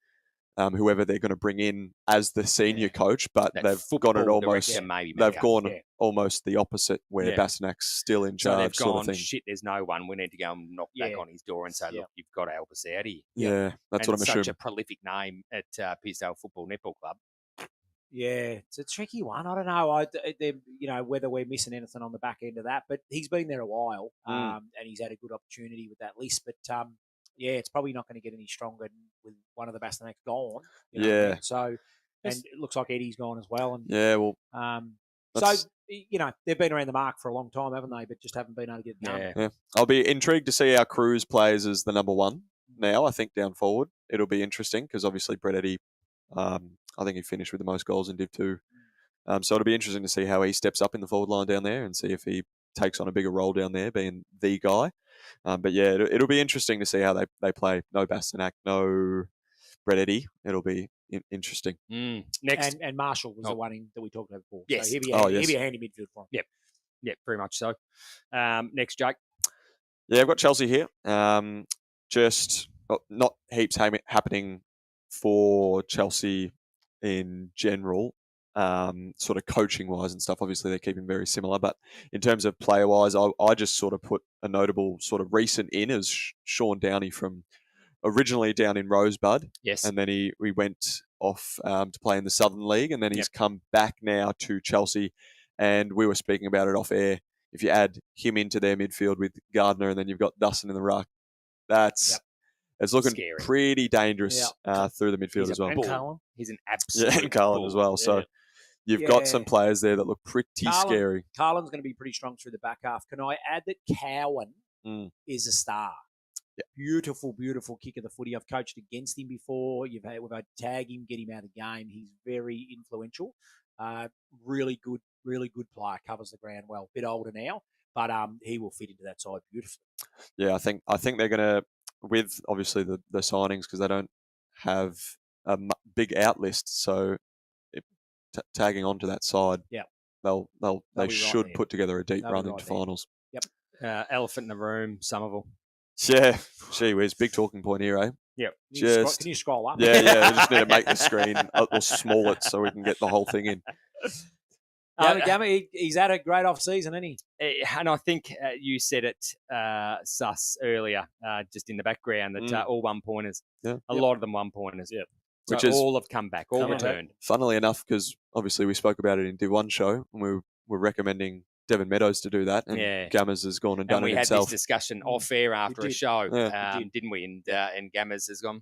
[SPEAKER 5] whoever they're going to bring in as the senior coach, but they've gone it almost. They've gone almost the opposite, where Bastanak's still in charge.
[SPEAKER 2] So they've gone,
[SPEAKER 5] sort of thing.
[SPEAKER 2] Shit, there's no one. We need to go and knock back on his door and say, look, you've got to help us out here.
[SPEAKER 5] Yeah, that's what I'm assuming.
[SPEAKER 2] Such a prolific name at Pearsdale Football Netball Club.
[SPEAKER 3] Yeah, it's a tricky one. I don't know. Whether we're missing anything on the back end of that, but he's been there a while, and he's had a good opportunity with that list. But it's probably not going to get any stronger with one of the Bastanaks gone. So, and it looks like Eddie's gone as well. And they've been around the mark for a long time, haven't they? But just haven't been able to get it done.
[SPEAKER 5] Yeah, I'll be intrigued to see how Cruz plays as the number one. Now, I think down forward, it'll be interesting because obviously Brett Eddie. I think he finished with the most goals in Div 2 So it'll be interesting to see how he steps up in the forward line down there and see if he takes on a bigger role down there, being the guy. But yeah, it'll be interesting to see how they play. No Bastanak, no Brett Eddy. It'll be interesting.
[SPEAKER 2] Next.
[SPEAKER 3] And Marshall was the one that we talked about before.
[SPEAKER 2] Yes.
[SPEAKER 3] So he'll be a handy midfield for him.
[SPEAKER 2] Yep, very much so. Next, Jake.
[SPEAKER 5] Yeah, I've got Chelsea here. Just not heaps happening for Chelsea in general, sort of coaching-wise and stuff. Obviously, they're keeping very similar. But in terms of player-wise, I just sort of put a notable sort of recent in as Sean Downey from originally down in Rosebud.
[SPEAKER 2] Yes.
[SPEAKER 5] And then he went off to play in the Southern League. And then he's come back now to Chelsea. And we were speaking about it off air. If you add him into their midfield with Gardner and then you've got Dustin in the ruck, it's looking
[SPEAKER 2] scary.
[SPEAKER 5] Pretty dangerous through the midfield as well.
[SPEAKER 4] And Carlin.
[SPEAKER 2] He's an absolute
[SPEAKER 5] and Carlin
[SPEAKER 2] bull.
[SPEAKER 5] as well. So you've got some players there that look pretty scary.
[SPEAKER 3] Carlin's going to be pretty strong through the back half. Can I add that Cowan is a star?
[SPEAKER 5] Yeah.
[SPEAKER 3] Beautiful, beautiful kick of the footy. I've coached against him before. We've had to tag him, get him out of the game. He's very influential. Really good player. Covers the ground well. Bit older now, but he will fit into that side beautifully.
[SPEAKER 5] Yeah, I think they're going to, with obviously the signings, because they don't have a big out list, so tagging onto that side, they should put together a deep run into finals.
[SPEAKER 3] Yep.
[SPEAKER 2] Elephant in the room, Somerville.
[SPEAKER 5] Yeah, gee whiz, big talking point here, eh?
[SPEAKER 2] Yep.
[SPEAKER 3] Can you scroll up?
[SPEAKER 5] Yeah, we just need to make the screen or small it so we can get the whole thing in.
[SPEAKER 3] He's had a great off-season, hasn't he?
[SPEAKER 2] And I think you said it, Sus, earlier, just in the background, that all one-pointers.
[SPEAKER 5] Yeah.
[SPEAKER 2] A lot of them one-pointers.
[SPEAKER 4] Yeah.
[SPEAKER 2] So
[SPEAKER 5] Which is
[SPEAKER 2] all have come back, all returned.
[SPEAKER 5] Funnily enough, because obviously we spoke about it in Div 1 show, and we were recommending Devon Meadows to do that, and Gammers has gone and done it himself.
[SPEAKER 2] And we had this discussion off-air after a show, didn't we? And Gammers has gone,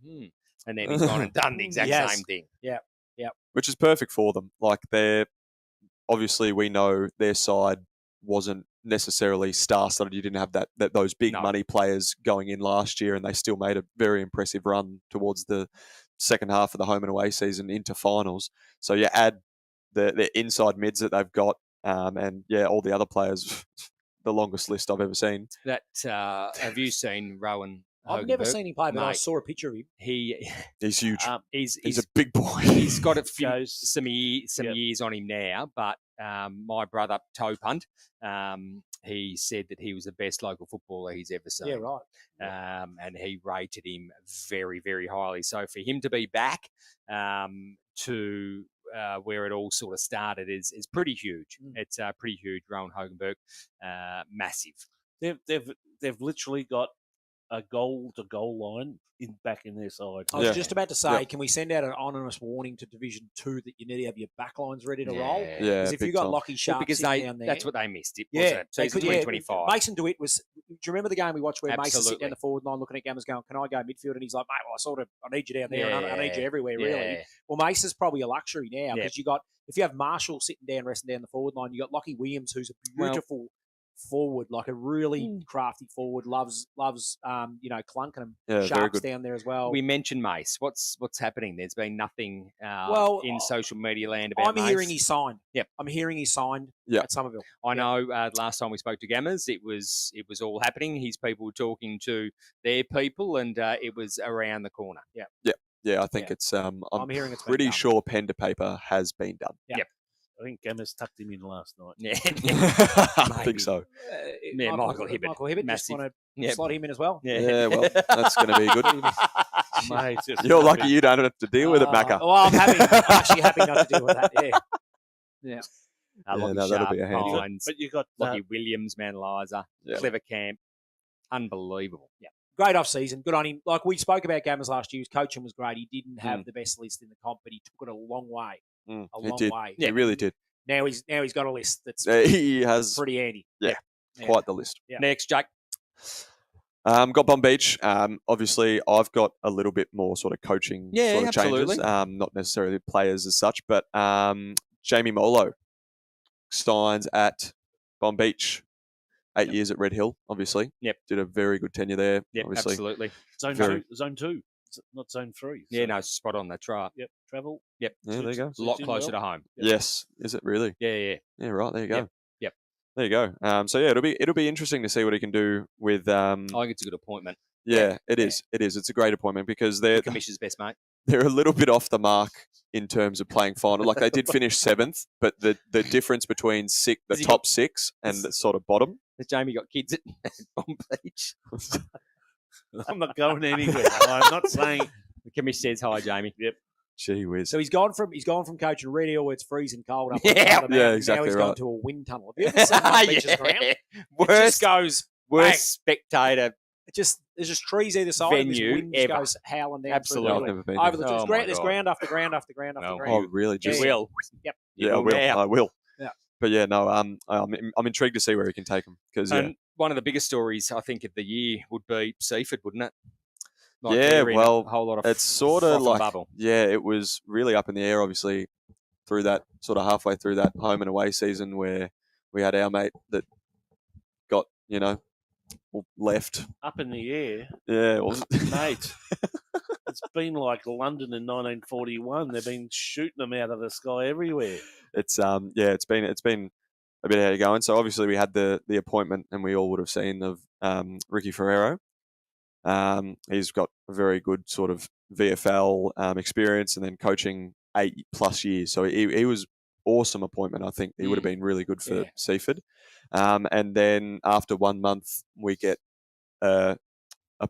[SPEAKER 2] and then he's gone and done the exact same thing.
[SPEAKER 3] Yeah.
[SPEAKER 5] Which is perfect for them. Like, obviously we know their side wasn't necessarily star-studded. You didn't have those big money players going in last year, and they still made a very impressive run towards the second half of the home and away season into finals. So you add the inside mids that they've got, and all the other players, the longest list I've ever seen.
[SPEAKER 2] That have you seen Rowan?
[SPEAKER 3] I've never seen him play, but I saw a picture of him.
[SPEAKER 5] He's huge.
[SPEAKER 2] He's
[SPEAKER 5] a big boy.
[SPEAKER 2] He's got some years on him now, but my brother Toe Punt, he said that he was the best local footballer he's ever seen.
[SPEAKER 3] Yeah, right.
[SPEAKER 2] And he rated him very, very highly. So for him to be back to where it all sort of started is pretty huge. It's pretty huge. Rowan Hogenberg, massive.
[SPEAKER 4] They've literally got a goal-to-goal line back in their side.
[SPEAKER 3] I was just about to say, can we send out an anonymous warning to Division 2 that you need to have your backlines ready to roll?
[SPEAKER 5] Yeah,
[SPEAKER 3] because if you've got Lockie Sharp down there...
[SPEAKER 2] That's what they missed, wasn't it? Season 2025.
[SPEAKER 3] Mason DeWitt was... Do you remember the game we watched where Mason sitting down the forward line looking at Gammers going, can I go midfield? And he's like, mate, I need you down there. And I need you everywhere, really. Well, Mason's probably a luxury now because you got... If you have Marshall sitting down, resting down the forward line, you got Lockie Williams, who's a beautiful... forward, like a really crafty forward, loves clunking them. Sharps down there as well.
[SPEAKER 2] We mentioned Mace. What's happening? There's been nothing in social media land about Mace.
[SPEAKER 3] I'm hearing he's signed.
[SPEAKER 2] Yep.
[SPEAKER 3] I'm hearing he's signed at Somerville.
[SPEAKER 2] I know last time we spoke to Gammers, it was all happening. His people were talking to their people, and it was around the corner.
[SPEAKER 5] Yeah, I think it's I'm hearing it's pretty sure pen to paper has been done.
[SPEAKER 2] Yep.
[SPEAKER 4] I think Gammers tucked him in last night.
[SPEAKER 2] Yeah,
[SPEAKER 5] I think so.
[SPEAKER 2] Michael Hibbert.
[SPEAKER 3] Michael Hibbert just want to slot him in as well.
[SPEAKER 5] Yeah, well, that's going to be good.
[SPEAKER 4] Mate,
[SPEAKER 5] you're lucky you don't have to deal with it, Macca.
[SPEAKER 3] Well, I'm actually happy not to deal with that. Yeah.
[SPEAKER 5] That'll be a handy.
[SPEAKER 2] But you got Lockie Williams, Manlizer, Clever Camp, unbelievable.
[SPEAKER 3] Yeah. Great off-season. Good on him. Like we spoke about Gammers last year, his coaching was great. He didn't have the best list in the comp, but he took it a long way. A long way.
[SPEAKER 5] He really did.
[SPEAKER 3] Now he's got a list that's
[SPEAKER 5] he has
[SPEAKER 3] pretty handy.
[SPEAKER 5] Yeah. Quite the list.
[SPEAKER 3] Yeah.
[SPEAKER 2] Next, Jack.
[SPEAKER 5] Got Bomb Beach. Obviously, I've got a little bit more sort of coaching sort of changes. Not necessarily players as such, but Jamie Molo signs at Bomb Beach. 8 years at Red Hill, obviously.
[SPEAKER 2] Yep.
[SPEAKER 5] Did a very good tenure there.
[SPEAKER 2] Yep,
[SPEAKER 5] obviously.
[SPEAKER 2] Absolutely.
[SPEAKER 4] Zone 2. not zone 3.
[SPEAKER 2] Yeah, no, spot on. That's right.
[SPEAKER 4] Yep, travel.
[SPEAKER 2] Yep.
[SPEAKER 5] Yeah, there you go.
[SPEAKER 2] A lot closer to home.
[SPEAKER 4] Yep.
[SPEAKER 5] Yes, is it really?
[SPEAKER 2] Yeah.
[SPEAKER 5] Yeah, right. There you go.
[SPEAKER 2] Yep.
[SPEAKER 5] There you go. So yeah, it'll be interesting to see what he can do with.
[SPEAKER 2] I think it's a good appointment.
[SPEAKER 5] Yeah, it is. It is. It's a great appointment because
[SPEAKER 2] The commission's best mate.
[SPEAKER 5] they're a little bit off the mark in terms of playing final. Like they did finish 7th, but the difference between the top 6 and the sort of bottom.
[SPEAKER 2] Has Jamie got kids at Bomb Beach?
[SPEAKER 4] I'm not going anywhere. I'm not saying.
[SPEAKER 2] The commission says hi, Jamie.
[SPEAKER 4] Yep.
[SPEAKER 5] Gee whiz.
[SPEAKER 3] So he's gone from coaching radio where it's freezing cold up.
[SPEAKER 2] Yeah.
[SPEAKER 3] on the mountain.
[SPEAKER 5] Yeah, exactly
[SPEAKER 3] Now he's
[SPEAKER 5] right.
[SPEAKER 3] gone to a wind tunnel. Have you ever seen Bomb Beach's ground? It just goes
[SPEAKER 2] Worst spectator.
[SPEAKER 3] there's just trees either side. And this
[SPEAKER 2] Venue
[SPEAKER 3] wind just
[SPEAKER 2] ever.
[SPEAKER 3] goes howling down.
[SPEAKER 2] Absolutely.
[SPEAKER 5] I've never been
[SPEAKER 3] Over
[SPEAKER 5] there.
[SPEAKER 3] the
[SPEAKER 2] Oh my
[SPEAKER 3] there's
[SPEAKER 2] God.
[SPEAKER 3] ground after ground after ground after
[SPEAKER 2] No.
[SPEAKER 3] ground.
[SPEAKER 5] Oh, really?
[SPEAKER 2] You
[SPEAKER 5] Just
[SPEAKER 2] will.
[SPEAKER 3] Yep.
[SPEAKER 5] yeah, I will.
[SPEAKER 2] now.
[SPEAKER 5] I will.
[SPEAKER 3] Yeah.
[SPEAKER 5] But yeah, no. I'm intrigued to see where he can take him because
[SPEAKER 2] And one of the biggest stories, I think, of the year would be Seaford, wouldn't it?
[SPEAKER 5] Yeah,
[SPEAKER 2] they're in
[SPEAKER 5] well,
[SPEAKER 2] a whole lot of
[SPEAKER 5] it's sort
[SPEAKER 2] froth
[SPEAKER 5] of
[SPEAKER 2] and
[SPEAKER 5] like
[SPEAKER 2] bubble.
[SPEAKER 5] yeah, it was really up in the air. Obviously, through that sort of halfway through that home and away season where we had our mate that got left.
[SPEAKER 4] Up in the air,
[SPEAKER 5] Yeah, well,
[SPEAKER 4] mate. It's been like London in 1941. They've been shooting them out of the sky everywhere.
[SPEAKER 5] it's it's been a bit how you going. So obviously we had the appointment, and we all would have seen of Ricky Ferrero. He's got a very good sort of VFL experience, and then coaching 8+ years. So he was awesome appointment. I think he would have been really good for Seaford. And then after 1 month, we get a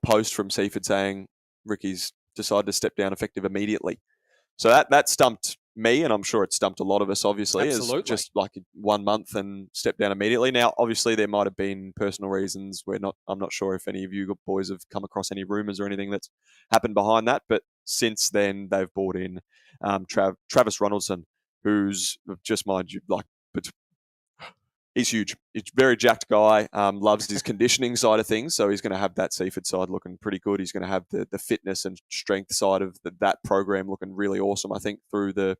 [SPEAKER 5] post from Seaford saying Ricky's decided to step down effective immediately. So that stumped me, and I'm sure it stumped a lot of us, obviously.
[SPEAKER 2] Absolutely.
[SPEAKER 5] It's just like 1 month and step down immediately. Now, obviously, there might have been personal reasons. I'm not sure if any of you boys have come across any rumours or anything that's happened behind that. But since then, they've brought in Travis Ronaldson, who's just, mind you, he's huge. He's a very jacked guy, loves his conditioning side of things. So he's going to have that Seaford side looking pretty good. He's going to have the fitness and strength side of that program looking really awesome, I think, through the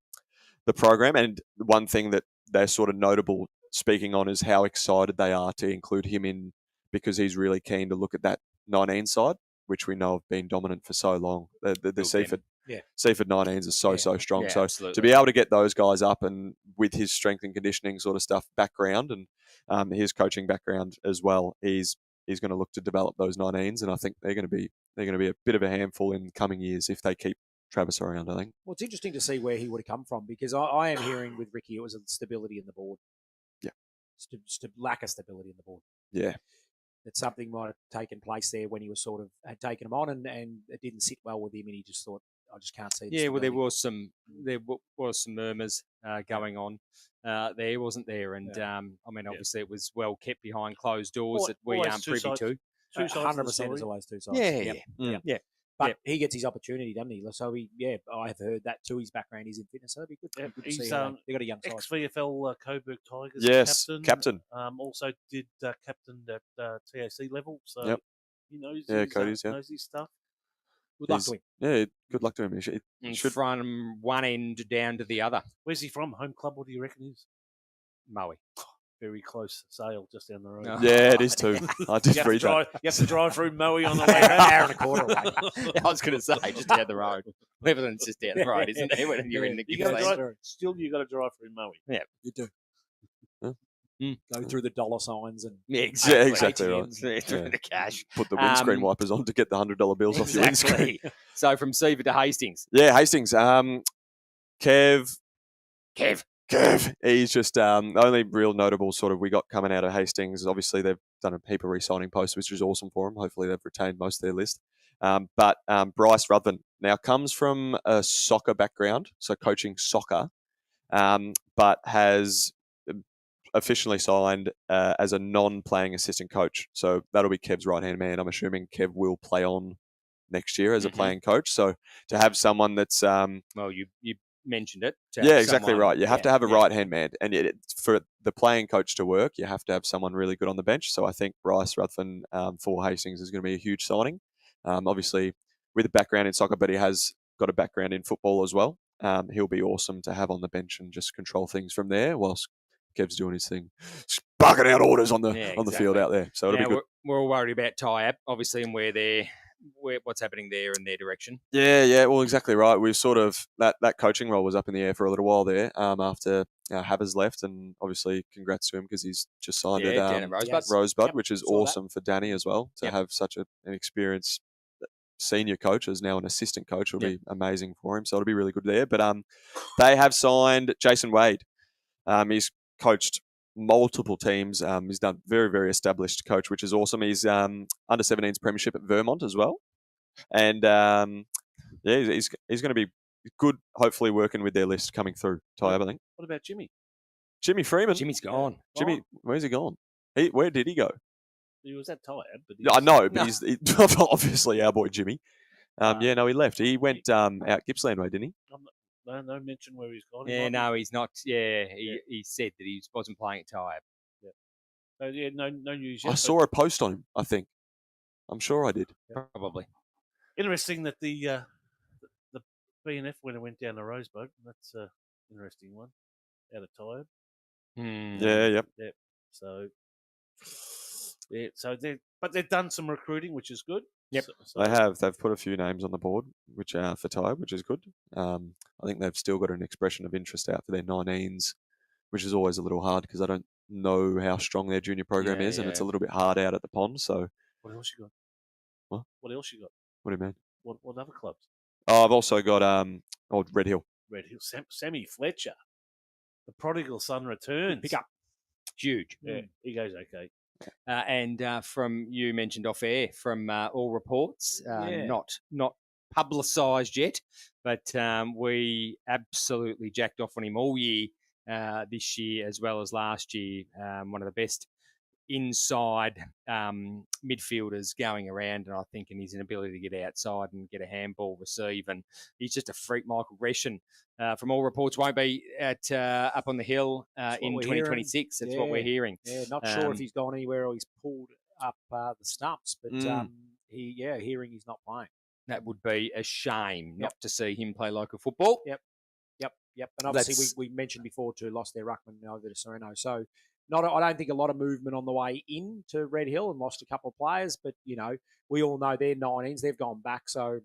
[SPEAKER 5] program. And one thing that they're sort of notable speaking on is how excited they are to include him in, because he's really keen to look at that 19 side, which we know have been dominant for so long. The Seaford.
[SPEAKER 3] Yeah.
[SPEAKER 5] Seaford 19s are so strong.
[SPEAKER 2] Yeah,
[SPEAKER 5] so
[SPEAKER 2] absolutely.
[SPEAKER 5] to be able to get those guys up, and with his strength and conditioning sort of stuff background, and his coaching background as well, he's going to look to develop those 19s, and I think they're going to be a bit of a handful in coming years if they keep Travis around, I think.
[SPEAKER 3] Well, it's interesting to see where he would have come from, because I am hearing with Ricky it was a stability in the board.
[SPEAKER 5] Yeah.
[SPEAKER 3] Lack of stability in the board.
[SPEAKER 5] Yeah.
[SPEAKER 3] That something might have taken place there when he was sort of had taken him on, and it didn't sit well with him, and he just thought, I just can't see.
[SPEAKER 2] Yeah, well, there was some murmurs going on there, wasn't there? And I mean, obviously, it was well kept behind closed doors that we aren't privy to.
[SPEAKER 3] 100%. There's always two sides.
[SPEAKER 2] Yeah.
[SPEAKER 3] But he gets his opportunity, doesn't he? So I've heard that too. His background is in fitness, so it'd be good. Good to see. They got a young side.
[SPEAKER 4] Ex-VFL Coburg Tigers
[SPEAKER 5] Yes, captain.
[SPEAKER 4] Also did captain at TAC level, so he knows. Knows his stuff.
[SPEAKER 3] Good luck to him.
[SPEAKER 5] Yeah, good luck to him. He should
[SPEAKER 2] from one end down to the other.
[SPEAKER 4] Where's he from? Home club? What do you reckon he is?
[SPEAKER 2] Maui.
[SPEAKER 4] Very close. Sale just down the road.
[SPEAKER 2] Oh.
[SPEAKER 5] Yeah, it is too. I did read that.
[SPEAKER 4] You have to drive through Maui on the way
[SPEAKER 3] An
[SPEAKER 4] home.
[SPEAKER 3] hour and a quarter away.
[SPEAKER 2] I was going to say, just down the road. Everything's just down the road, isn't it? When you're in the
[SPEAKER 4] You got to
[SPEAKER 2] Gippsland.
[SPEAKER 4] drive. Still, you got to drive through Maui.
[SPEAKER 2] Yeah,
[SPEAKER 3] You do.
[SPEAKER 5] Huh?
[SPEAKER 3] Go through the dollar signs and
[SPEAKER 2] yeah,
[SPEAKER 5] Yeah, exactly right.
[SPEAKER 2] Yeah, through
[SPEAKER 5] Yeah.
[SPEAKER 2] the cash.
[SPEAKER 5] Put the windscreen wipers on to get the $100 bills off your windscreen.
[SPEAKER 2] Exactly. So from Seaford to Hastings.
[SPEAKER 5] Yeah, Hastings. Kev. He's just the only real notable sort of we got coming out of Hastings. Obviously, they've done a heap of re-signing posts, which is awesome for them. Hopefully, they've retained most of their list. But Bryce Ruthven now comes from a soccer background, so coaching soccer, but has officially signed as a non-playing assistant coach. So that'll be Kev's right-hand man. I'm assuming Kev will play on next year as a playing coach. So to have someone that's
[SPEAKER 2] Well, you mentioned it.
[SPEAKER 5] yeah, exactly right. You have to have a right-hand man. And for the playing coach to work, you have to have someone really good on the bench. So I think Bryce Ruthven for Hastings is going to be a huge signing. Obviously, with a background in soccer, but he has got a background in football as well. He'll be awesome to have on the bench and just control things from there whilst Kev's doing his thing, barking out orders on the field out there. So it'll be good.
[SPEAKER 2] We're all worried about Tyab, obviously, and where they're what's happening there in their direction?
[SPEAKER 5] Yeah. Well, exactly right. We've sort of that coaching role was up in the air for a little while there after Havers left, and obviously congrats to him because he's just signed
[SPEAKER 2] down
[SPEAKER 5] at
[SPEAKER 2] at Rosebud.
[SPEAKER 5] Rosebud, which is
[SPEAKER 3] saw
[SPEAKER 5] awesome for Danny as well to have such an experienced senior coach as now an assistant coach will be amazing for him. So it'll be really good there. But they have signed Jason Wade. He's coached multiple teams. He's done very, very established coach, which is awesome. He's under 17s premiership at Vermont as well. And he's going to be good, hopefully working with their list coming through, Tyab, I think.
[SPEAKER 4] What about Jimmy?
[SPEAKER 5] Jimmy Freeman.
[SPEAKER 2] Jimmy's gone.
[SPEAKER 5] Jimmy, where's he gone? Where did he go?
[SPEAKER 4] He was at Tyab, but
[SPEAKER 5] I know, but he's obviously our boy Jimmy. He left. He went out Gippsland way, didn't he?
[SPEAKER 4] No mention where he's gone.
[SPEAKER 2] He's not. He said that he wasn't playing at Tyab.
[SPEAKER 4] So no news yet.
[SPEAKER 5] I saw a post on him, I think. I'm sure I did.
[SPEAKER 2] Probably.
[SPEAKER 4] Interesting that the BNF winner went down to Rosebud. That's an interesting one. Out of Tyab.
[SPEAKER 5] Yeah.
[SPEAKER 4] So they've done some recruiting, which is good.
[SPEAKER 2] Yep.
[SPEAKER 5] So they have. They've put a few names on the board, which are for Tyab, which is good. I think they've still got an expression of interest out for their 19s, which is always a little hard because I don't know how strong their junior program is, and it's a little bit hard out at the pond. So
[SPEAKER 4] what else you got?
[SPEAKER 5] What?
[SPEAKER 4] What else you got?
[SPEAKER 5] What do you mean?
[SPEAKER 4] What other clubs?
[SPEAKER 5] Oh, I've also got Red Hill.
[SPEAKER 4] Red Hill. Sammy Fletcher, the prodigal son returns.
[SPEAKER 2] Pick up. Huge.
[SPEAKER 4] Yeah, he goes okay.
[SPEAKER 2] And from you mentioned off air from all reports, not publicised yet, but we absolutely jacked off on him all year this year as well as last year. One of the best inside midfielders going around, and I think in his inability to get outside and get a handball receive, and he's just a freak. Michael Gresham, from all reports, won't be at up on the hill in 2026. That's what we're hearing.
[SPEAKER 3] Yeah, not sure if he's gone anywhere or he's pulled up the stumps, but hearing he's not playing.
[SPEAKER 2] That would be a shame not to see him play local football.
[SPEAKER 3] Yep. And obviously we mentioned before too, lost their ruckman over to Sereno, so. I don't think a lot of movement on the way into Red Hill and lost a couple of players, but, we all know they're 19s. They've gone back. So,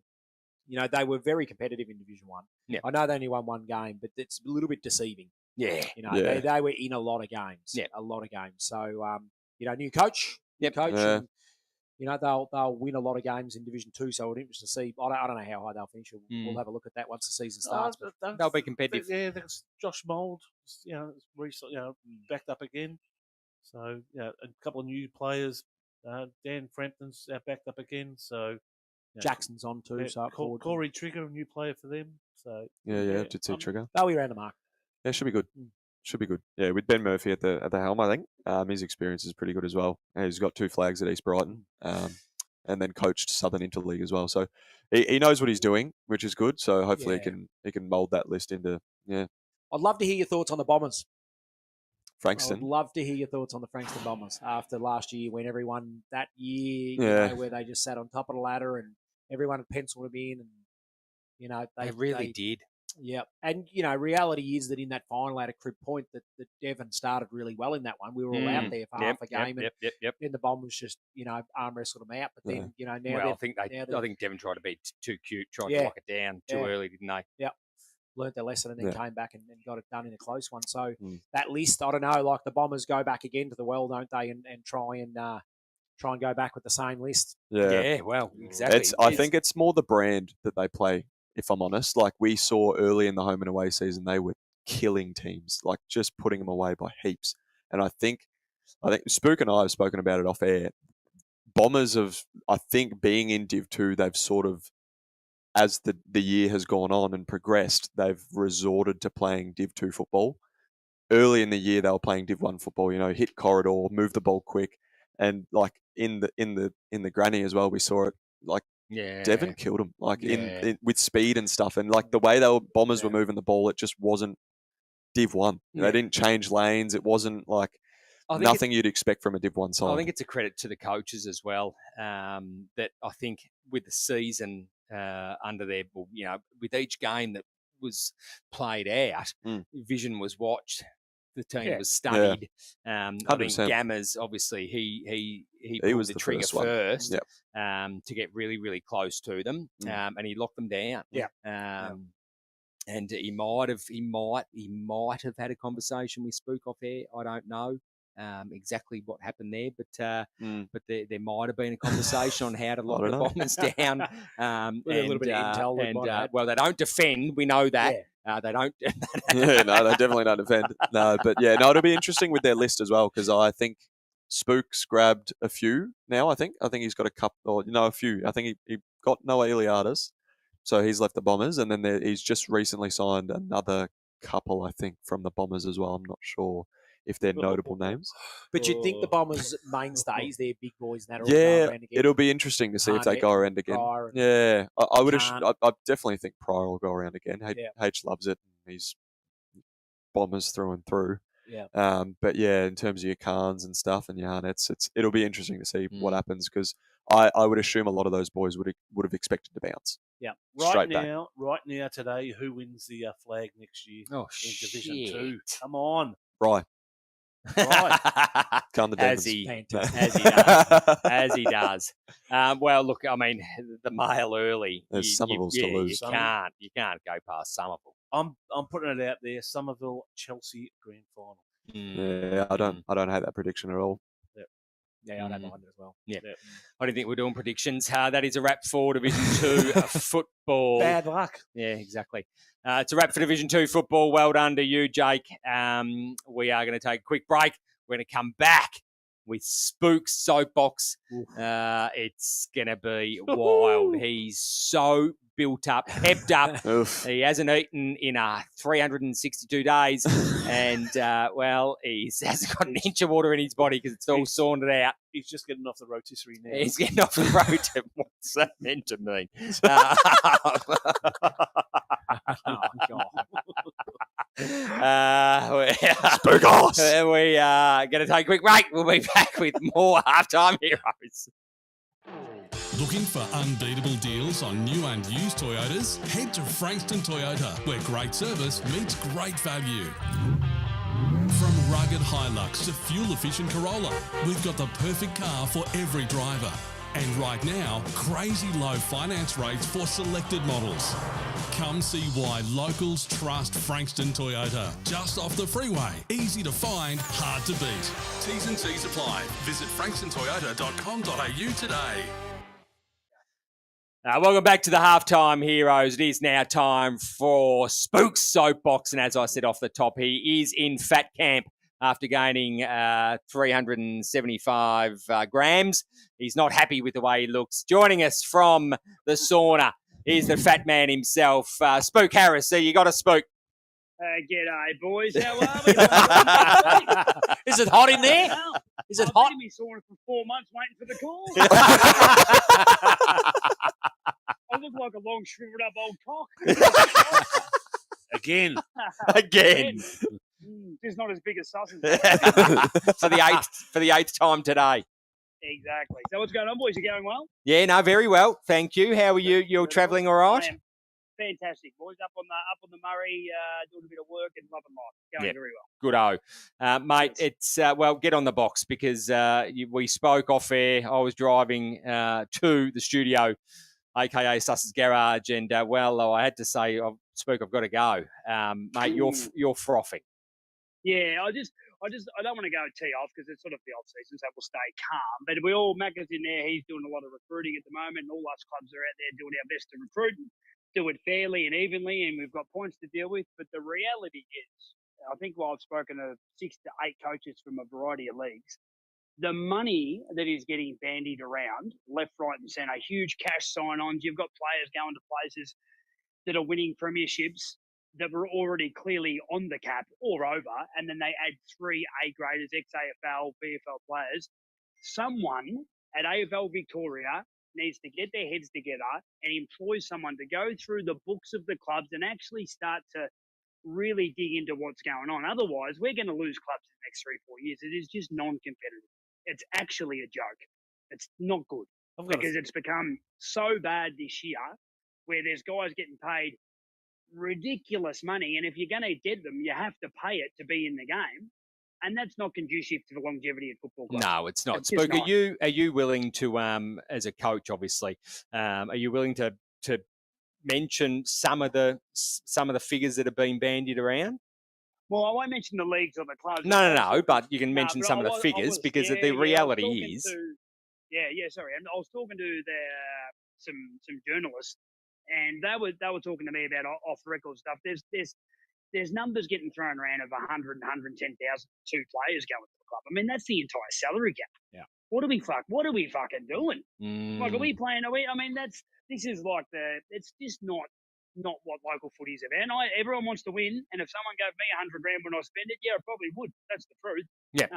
[SPEAKER 3] they were very competitive in Division 1.
[SPEAKER 2] Yeah.
[SPEAKER 3] I know they only won one game, but it's a little bit deceiving.
[SPEAKER 2] Yeah.
[SPEAKER 3] They were in a lot of games.
[SPEAKER 2] Yeah.
[SPEAKER 3] A lot of games. So, new coach.
[SPEAKER 5] Yeah.
[SPEAKER 3] And, they'll win a lot of games in Division 2, so it'll be interesting to see. I don't know how high they'll finish. We'll have a look at that once the season starts.
[SPEAKER 2] They'll be competitive.
[SPEAKER 4] Yeah, there's Josh Mould, recently, backed up again. So, a couple of new players. Dan Frampton's backed up again. So,
[SPEAKER 3] Jackson's on too. So
[SPEAKER 4] Corey Trigger, a new player for them. So
[SPEAKER 5] did see Trigger.
[SPEAKER 3] They'll be around the mark.
[SPEAKER 5] Yeah, should be good. Should be good. Yeah, with Ben Murphy at the helm, I think his experience is pretty good as well. And he's got 2 flags at East Brighton, and then coached Southern Interleague as well. So he knows what he's doing, which is good. So hopefully he can mould that list into
[SPEAKER 3] I'd love to hear your thoughts on the Bombers.
[SPEAKER 5] Frankston.
[SPEAKER 3] I'd love to hear your thoughts on the Frankston Bombers after last year when everyone that year, where they just sat on top of the ladder and everyone had penciled them in, and
[SPEAKER 2] they really did.
[SPEAKER 3] Yeah, and reality is that in that final out of Crib Point, that Devon started really well in that one. We were all out there for half a game, and then the Bombers just arm wrestled them out. But then now
[SPEAKER 2] I think Devon tried to be too cute, tried to lock it down too early, didn't they?
[SPEAKER 3] Yeah. Learned their lesson and then came back and got it done in a close one. So that list, I don't know, like the Bombers go back again to the well, don't they, and try and go back with the same list.
[SPEAKER 2] Yeah, well, exactly.
[SPEAKER 5] I think it's more the brand that they play, if I'm honest. Like we saw early in the home and away season, they were killing teams, like just putting them away by heaps. And I think Spook and I have spoken about it off air. Bombers I think being in Div 2, they've sort of, as the year has gone on and progressed, they've resorted to playing Div 2 football. Early in the year, they were playing Div 1 football. Hit corridor, move the ball quick, and like in the granny as well, we saw it. Like Devon killed them, like in with speed and stuff, and like the way Bombers were moving the ball, it just wasn't Div 1. They didn't change lanes. It wasn't like nothing you'd expect from a Div 1 side.
[SPEAKER 2] I think it's a credit to the coaches as well. That I think with the season under their, with each game that was played out, vision was watched the team
[SPEAKER 3] Yeah.
[SPEAKER 2] was studied. I think
[SPEAKER 5] 100%.
[SPEAKER 2] Gammers, obviously, he
[SPEAKER 5] He
[SPEAKER 2] pulled
[SPEAKER 5] was
[SPEAKER 2] the
[SPEAKER 5] the
[SPEAKER 2] trigger
[SPEAKER 5] first one.
[SPEAKER 2] first
[SPEAKER 5] Yep.
[SPEAKER 2] to get really, really close to them, and he locked them down.
[SPEAKER 3] Yeah.
[SPEAKER 2] And he might have had a conversation with Spook off air. I don't know exactly what happened there, but there might have been a conversation on how to lock the Bombers down.
[SPEAKER 3] With a little bit of intel, we might add.
[SPEAKER 2] Well, they don't defend. We know that. They don't.
[SPEAKER 5] Yeah, no, they definitely don't defend. No, but yeah, no, it'll be interesting with their list as well because I think Spook's grabbed a few now. I think he's got a couple, or a few. I think he got Noah Iliadis, so he's left the Bombers, and then he's just recently signed another couple, I think, from the Bombers as well. I'm not sure if they're notable names.
[SPEAKER 3] But you'd think the Bombers' mainstays, they're big boys, and that'll
[SPEAKER 5] Yeah,
[SPEAKER 3] go around again.
[SPEAKER 5] it'll be interesting to see if they go around again. Yeah, I definitely think Pryor will go around again. H loves it. He's Bombers through and through.
[SPEAKER 3] Yeah.
[SPEAKER 5] But yeah, in terms of your Khans and stuff and your Arnett's, it'll be interesting to see what happens because I would assume a lot of those boys would have expected to bounce.
[SPEAKER 4] Yeah.
[SPEAKER 5] Straight
[SPEAKER 4] Right now, today, who wins the flag next year in Division 2? Come on.
[SPEAKER 5] Right. Come the
[SPEAKER 2] as
[SPEAKER 5] Demons.
[SPEAKER 2] he does. Well, look, I mean, the mail early.
[SPEAKER 5] There's Somerville's to lose.
[SPEAKER 2] You can't go past Somerville.
[SPEAKER 4] I'm putting it out there. Somerville, Chelsea grand final.
[SPEAKER 5] Yeah, I don't hate that prediction at all.
[SPEAKER 3] Yeah, I don't mind it as well.
[SPEAKER 2] Yeah. I don't think we're doing predictions. That is a wrap for Division 2 football.
[SPEAKER 3] Bad luck.
[SPEAKER 2] Yeah, exactly. It's a wrap for Division 2 football. Well done to you, Jake. We are going to take a quick break. We're going to come back with Spook's soapbox. It's going to be wild. He's so built up, pepped up. He hasn't eaten in 362 days. And, he hasn't got an inch of water in his body because it's all saundered out.
[SPEAKER 4] He's just getting off the rotisserie now.
[SPEAKER 2] He's getting off the road. What's that meant to mean? We are going to take a quick break. We'll be back with more Halftime Heroes.
[SPEAKER 6] Looking for unbeatable deals on new and used Toyotas? Head to Frankston Toyota, where great service meets great value. From rugged Hilux to fuel-efficient Corolla, we've got the perfect car for every driver. And right now, crazy low finance rates for selected models. Come see why locals trust Frankston Toyota. Just off the freeway. Easy to find, hard to beat. T's and C's apply. Visit frankstontoyota.com.au today.
[SPEAKER 2] Welcome back to the Halftime Heroes. It is now time for Spook's soapbox. And as I said off the top, he is in fat camp after gaining 375 grams. He's not happy with the way he looks. Joining us from the sauna is the fat man himself, Spook Harris. So you got a Spook.
[SPEAKER 7] G'day, boys. How are we?
[SPEAKER 3] Is it hot in there?
[SPEAKER 7] Well,
[SPEAKER 3] Is it
[SPEAKER 7] I've
[SPEAKER 3] hot?
[SPEAKER 7] been in my sauna for 4 months waiting for the call. I look like a long, shriveled up old cock.
[SPEAKER 4] Again.
[SPEAKER 7] Just not as big as Sus's.
[SPEAKER 2] for the eighth time today.
[SPEAKER 7] Exactly. So what's going on, boys? You going well?
[SPEAKER 2] Yeah, no, very well. Thank you. How are you? You're travelling all right?
[SPEAKER 7] I am. Fantastic, boys. Up on the Murray, doing a bit of work and loving life. Going very well.
[SPEAKER 2] Good-o. Mate, it's, get on the box because we spoke off air. I was driving to the studio, a.k.a. Sus's Garage, and, I had to say, Spook, I've got to go. Mate, you're frothing.
[SPEAKER 7] Yeah, I don't want to go tee off because it's sort of the off season, so we'll stay calm. But Macca's in there. He's doing a lot of recruiting at the moment, and all us clubs are out there doing our best to recruit and do it fairly and evenly, and we've got points to deal with. But the reality is, I think while I've spoken to 6 to 8 coaches from a variety of leagues, the money that is getting bandied around left, right, and centre, huge cash sign-ons. You've got players going to places that are winning premierships that were already clearly on the cap or over, and then they add 3 A-graders, ex-AFL, VFL players. Someone at AFL Victoria needs to get their heads together and employ someone to go through the books of the clubs and actually start to really dig into what's going on. Otherwise, we're going to lose clubs in the next 3-4 years. It is just non-competitive. It's actually a joke. It's not good because it's become so bad this year where there's guys getting paid ridiculous money, and if you're going to get them, you have to pay it to be in the game, and that's not conducive to the longevity of football clubs.
[SPEAKER 2] No, it's not.
[SPEAKER 7] It's just
[SPEAKER 2] Spook,
[SPEAKER 7] not.
[SPEAKER 2] are you willing to, as a coach, obviously, are you willing to mention some of the figures that have been bandied around?
[SPEAKER 7] Well, I won't mention the leagues or the clubs.
[SPEAKER 2] No, but you can mention some of the figures because the reality is.
[SPEAKER 7] Sorry. And I was talking to some journalists, and they were talking to me about off the record stuff. There's numbers getting thrown around of 100 and 110,000 two players going to the club. I mean, that's the entire salary cap.
[SPEAKER 2] Yeah.
[SPEAKER 7] What are we fucking doing? Like, are we
[SPEAKER 2] Mm.
[SPEAKER 7] playing? I mean, this is like it's just not what local footy is about. And everyone wants to win, and if someone gave me $100 grand when I spend it, yeah, I probably would. That's the truth.
[SPEAKER 2] Yeah.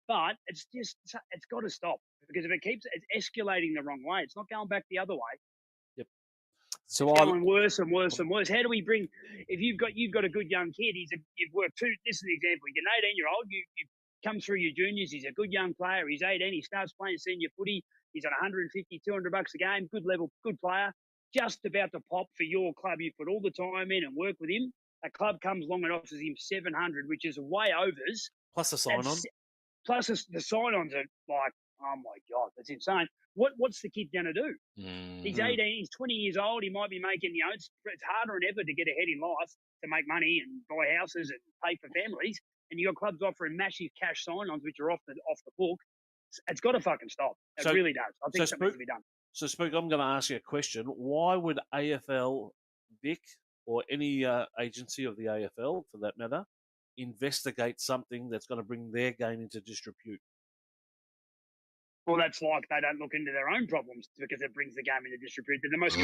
[SPEAKER 7] But it's got to stop, because if it's escalating the wrong way, it's not going back the other way.
[SPEAKER 2] So
[SPEAKER 7] It's going worse and worse and worse. How do we bring? If you've got a good young kid, you've worked two. This is an example. You're an 18-year-old. You come through your juniors. He's a good young player. He's 18. He starts playing senior footy. He's on $150, $200 a game. Good level, good player. Just about to pop for your club. You put all the time in and work with him. A club comes along and offers him $700, which is way overs.
[SPEAKER 4] Plus a sign-on.
[SPEAKER 7] Plus the sign-ons are like, oh my God, that's insane. What's the kid going to do?
[SPEAKER 2] Mm.
[SPEAKER 7] He's 18, he's 20 years old. He might be making, it's harder than ever to get ahead in life, to make money and buy houses and pay for families. And you got clubs offering massive cash sign-ons, which are off the book. It's got to fucking stop. It really does. I think something needs to be done.
[SPEAKER 4] So, Spook, I'm going to ask you a question. Why would AFL, Vic, or any agency of the AFL, for that matter, investigate something that's going to bring their game into disrepute?
[SPEAKER 7] Well, that's like they don't look into their own problems, because it brings the game into disrepute. They're the most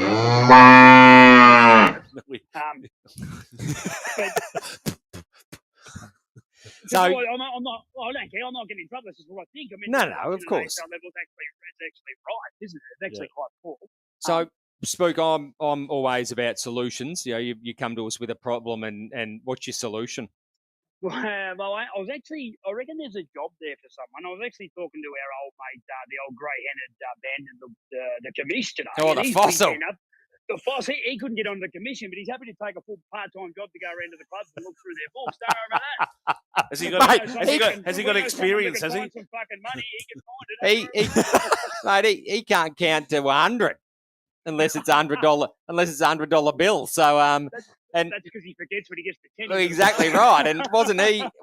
[SPEAKER 7] So I don't care. I'm not getting in trouble. This is what I think. I mean,
[SPEAKER 2] no, of course.
[SPEAKER 7] Level, it's actually right, isn't it? It's actually quite poor.
[SPEAKER 2] So, Spook, I'm always about solutions. You come to us with a problem, and what's your solution?
[SPEAKER 7] Well, I reckon there's a job there for someone. I was actually talking to our old mate, the old grey-headed bandit, the commish today.
[SPEAKER 2] Oh, the fossil.
[SPEAKER 7] The fossil. He couldn't get on the commission, but he's happy to take a full part-time job to go around to the clubs and look through their books. Don't worry about that.
[SPEAKER 4] Has he got experience? Has he?
[SPEAKER 7] Some fucking money, he can find it.
[SPEAKER 2] He can't count to 100 unless it's $100 bill. So and
[SPEAKER 7] that's because he forgets when he gets to 10.
[SPEAKER 2] Well, exactly right. And wasn't he?
[SPEAKER 4] No. It's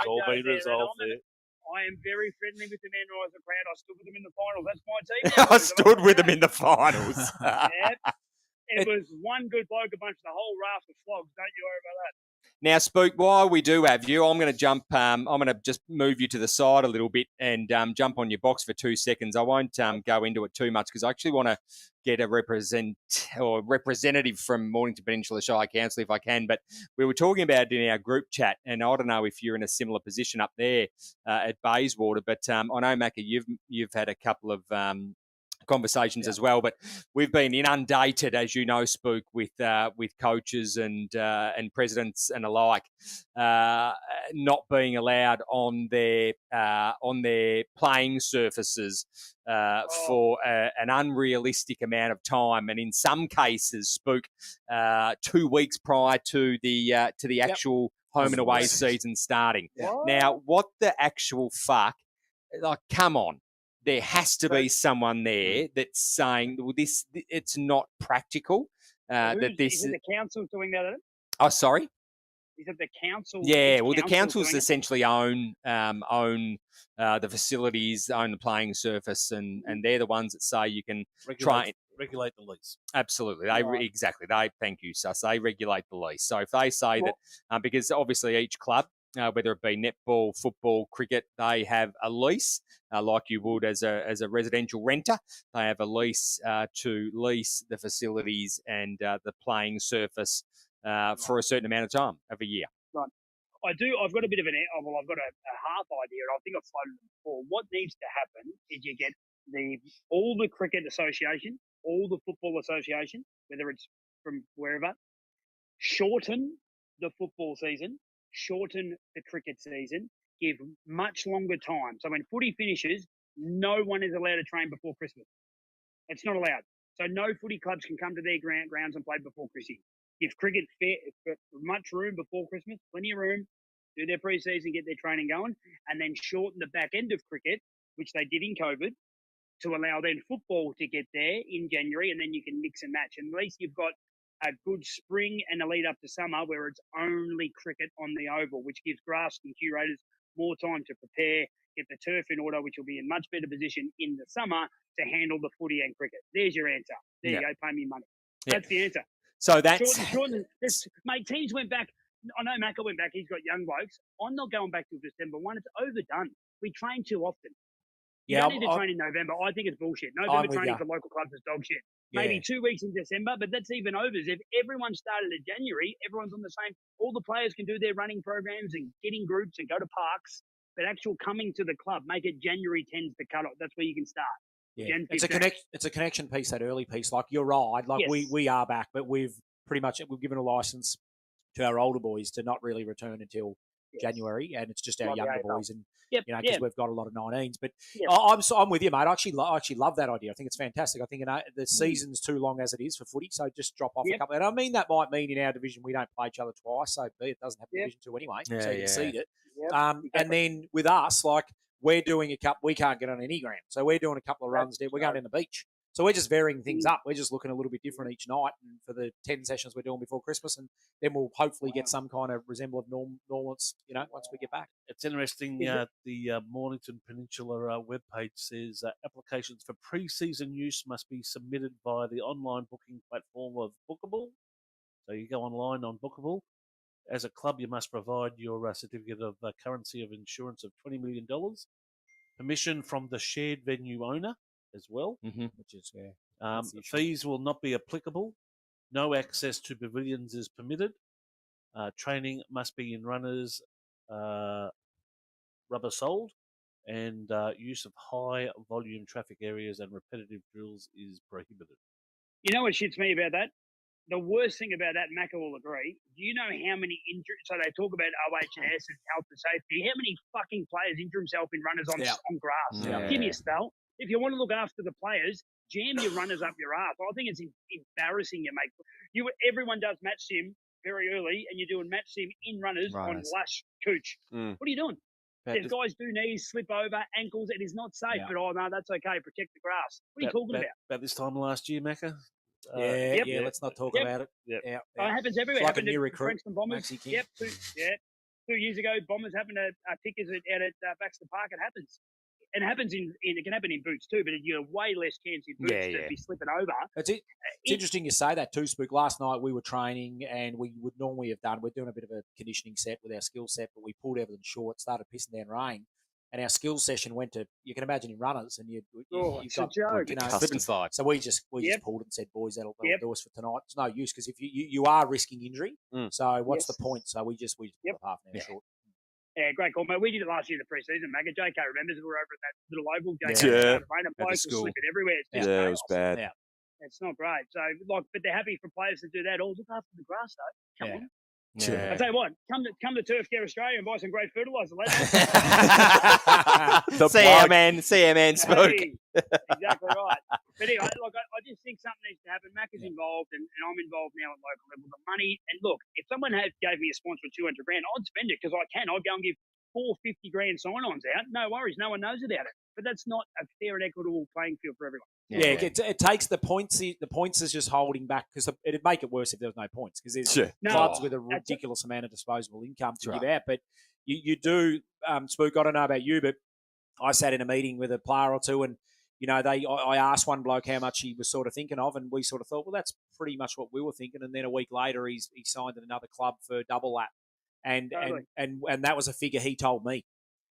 [SPEAKER 4] all been resolved there.
[SPEAKER 7] I am very friendly with the men as a crowd. I stood with them in the finals. That's my team.
[SPEAKER 2] I stood with them in the finals.
[SPEAKER 7] It was one good bloke, a bunch of the whole raft of flogs. Don't you worry about that.
[SPEAKER 2] Now, Spook, while we do have you, I'm going to jump. I'm going to just move you to the side a little bit and jump on your box for 2 seconds. I won't go into it too much because I actually want to get a representative from Mornington Peninsula Shire Council if I can. But we were talking about it in our group chat, and I don't know if you're in a similar position up there at Bayswater. But I know, Macca, you've had a couple of conversations as well, but we've been inundated, as you know, Spook, with coaches and presidents and alike not being allowed on their playing surfaces for an unrealistic amount of time, and in some cases, Spook, 2 weeks prior to the actual home and away season starting. Now, what the actual fuck? Like, come on. There has to be someone there that's saying, well, it's not practical.
[SPEAKER 7] Is it the council doing that?
[SPEAKER 2] Oh, sorry?
[SPEAKER 7] Is it the council?
[SPEAKER 2] Yeah, well, the councils essentially own the facilities, own the playing surface, and they're the ones that say you can
[SPEAKER 4] regulate the lease.
[SPEAKER 2] Absolutely. Thank you, Sus. They regulate the lease. So if they say that, because obviously each club, whether it be netball, football, cricket, they have a lease, like you would as a residential renter. They have a lease to lease the facilities and the playing surface for a certain amount of time of a year.
[SPEAKER 7] Right. I've got a bit of I've got a half idea, and I think I've floated it before. What needs to happen is you get all the cricket association, all the football association, whether it's from wherever, shorten the football season, shorten the cricket season, give much longer time. So when footy finishes, no one is allowed to train before Christmas. It's not allowed. So no footy clubs can come to their grounds and play before Chrissy. Give cricket much room before Christmas, plenty of room, do their pre-season, get their training going, and then shorten the back end of cricket, which they did in COVID, to allow then football to get there in January, and then you can mix and match. And at least you've got a good spring and a lead up to summer where it's only cricket on the oval, which gives grass and curators more time to prepare, get the turf in order, which will be in much better position in the summer to handle the footy and cricket. There's your answer. There you go, pay me money. That's the answer.
[SPEAKER 2] So that's...
[SPEAKER 7] Mate, teams went back. I know Macca went back. He's got young blokes. I'm not going back till December 1. It's overdone. We train too often. You don't need to train in November. I think it's bullshit. November training for local clubs is dog shit. Maybe 2 weeks in December, but that's even overs. If everyone started in January, everyone's on the same. All the players can do their running programs and get in groups and go to parks. But actual coming to the club, make it January 10's the cut-off. That's where you can start.
[SPEAKER 3] Yeah. It's a connection piece, that early piece. Like, you're right. Like, we are back, but we've given a license to our older boys to not really return until January, and it's just our younger boys, and because we've got a lot of 19s. But I'm with you, mate. I actually love that idea. I think it's fantastic. I think the season's too long as it is for footy, so just drop off a couple. And I mean, that might mean in our division we don't play each other twice, so it doesn't have Division 2 anyway, so you can seed it. And then with us, like, we're doing we can't get on any ground, so we're doing a couple of runs there. We're going down the beach. So we're just varying things up. We're just looking a little bit different each night, and for the 10 sessions we're doing before Christmas, and then we'll hopefully get some kind of resemblance of normals, once we get back.
[SPEAKER 4] It's interesting. The Mornington Peninsula webpage says applications for pre-season use must be submitted via the online booking platform of Bookable. So you go online on Bookable. As a club, you must provide your certificate of currency of insurance of $20 million, permission from the shared venue owner as well,
[SPEAKER 3] Which is
[SPEAKER 4] fees will not be applicable. No access to pavilions is permitted. Training must be in runners, rubber soled, and use of high volume traffic areas and repetitive drills is prohibited.
[SPEAKER 7] You know what shits me about that? The worst thing about that, Macca will agree, do you know how many injuries? So they talk about OH&S and health and safety. How many fucking players injure themselves in runners on grass? Give me a spell. If you want to look after the players, jam your runners up your ass. I think it's embarrassing, mate. Everyone does match sim very early, and you're doing match sim in runners on lush cooch. What are you doing? There's guys do knees, slip over, ankles. It is not safe, but no, that's okay. Protect the grass. What are you talking about?
[SPEAKER 4] About this time last year, Macca?
[SPEAKER 3] Let's not talk about it.
[SPEAKER 7] It happens everywhere.
[SPEAKER 3] It's like a new recruit.
[SPEAKER 7] Bombers. 2 years ago, Bombers happened to pick us out at Baxter Park. It happens. And it can happen in boots too, but you have way less chance in boots to be slipping over.
[SPEAKER 3] It's interesting you say that too, Spook. Last night we were training, and we would normally have we're doing a bit of a conditioning set with our skill set, but we pulled everything short, started pissing down rain. And our skills session went to, you can imagine in runners, and you've got,
[SPEAKER 2] slip and slide.
[SPEAKER 3] So we just pulled it and said, boys, that'll do us for tonight. It's no use, because if you are risking injury, so what's the point? So we just pulled half an hour short.
[SPEAKER 7] Yeah, great call, mate. We did it last year in the pre-season, Magga. JK remembers we were over at that little oval. JK rain and blokes were slipping everywhere.
[SPEAKER 5] It was bad.
[SPEAKER 3] Yeah.
[SPEAKER 7] It's not great. So, but they're happy for players to do that. All look after the grass, though. Come on. I tell you what, come to Turf Care Australia and buy some great fertiliser, lads.
[SPEAKER 2] See ya, man, Spook.
[SPEAKER 7] Exactly right. But anyway, I just think something needs to happen. Mac is involved, and I'm involved now at local level. The money, and look, if someone gave me a sponsor of $200,000, I'd spend it because I can. I'd go and give 450 grand sign-ons out. No worries, no one knows about it. But that's not a fair and equitable playing field for everyone.
[SPEAKER 3] It takes the points. The points is just holding back, because it'd make it worse if there was no points, because there's clubs with a ridiculous amount of disposable income to give out. But you do, Spook, I don't know about you, but I sat in a meeting with a player or two, and I asked one bloke how much he was sort of thinking of, and we sort of thought, well, that's pretty much what we were thinking. And then a week later, he signed at another club for double that, and that was a figure he told me.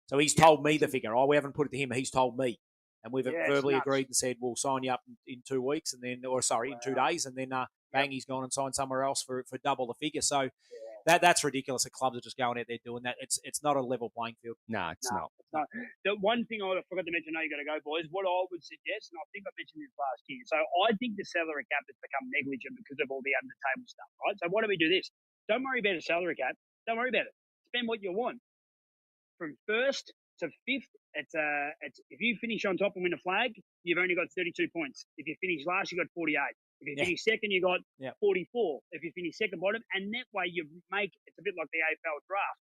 [SPEAKER 3] So he's told me the figure. We haven't put it to him. He's told me. And we've verbally agreed and said, we'll sign you up in 2 weeks, and then, in 2 days, and then bang, he's gone and signed somewhere else for double the figure. So that's ridiculous. The clubs are just going out there doing that. It's not a level playing field.
[SPEAKER 2] No, it's not.
[SPEAKER 7] The one thing I forgot to mention, I know you got to go, boys, what I would suggest, and I think I mentioned this last year, so I think the salary cap has become negligent because of all the under-the-table stuff, right? So why don't we do this? Don't worry about a salary cap. Don't worry about it. Spend what you want. From first to fifth, it's if you finish on top and win a flag, you've only got 32 points. If you finish last, you got 48. If you finish second, you got 44. If you finish second bottom, and that way you make it's a bit like the AFL draft.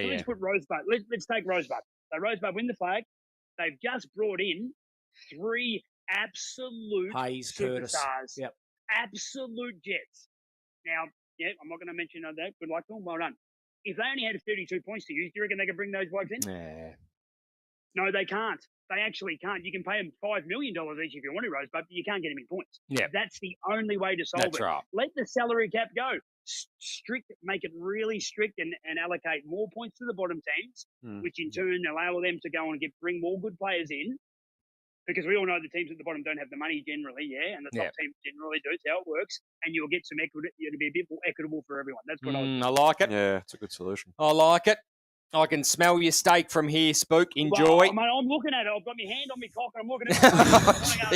[SPEAKER 7] Let's put Rosebud. Let's take Rosebud. So Rosebud win the flag. They've just brought in 3 absolute
[SPEAKER 3] Hayes,
[SPEAKER 7] superstars.
[SPEAKER 3] Curtis. Yep.
[SPEAKER 7] Absolute jets. Now, I'm not going to mention that. Good luck to them. Well done. If they only had 32 points to use, do you reckon they could bring those blokes in?
[SPEAKER 2] Yeah.
[SPEAKER 7] No, they can't. They actually can't. You can pay them $5 million each if you want to, Rosebud, but you can't get them in points.
[SPEAKER 2] Yeah.
[SPEAKER 7] That's the only way to solve it.
[SPEAKER 2] That's right.
[SPEAKER 7] Let the salary cap go. Make it really strict and allocate more points to the bottom teams, which in turn allow them to go and bring more good players in. Because we all know the teams at the bottom don't have the money generally, and the top teams generally do. It's how it works, and you'll get some equity. It'll be a bit more equitable for everyone. That's what I
[SPEAKER 2] like it.
[SPEAKER 5] Yeah, it's a good solution.
[SPEAKER 2] I like it. I can smell your steak from here, Spook. Enjoy.
[SPEAKER 7] Well, I'm looking at it. I've got my hand on my cock, and I'm looking at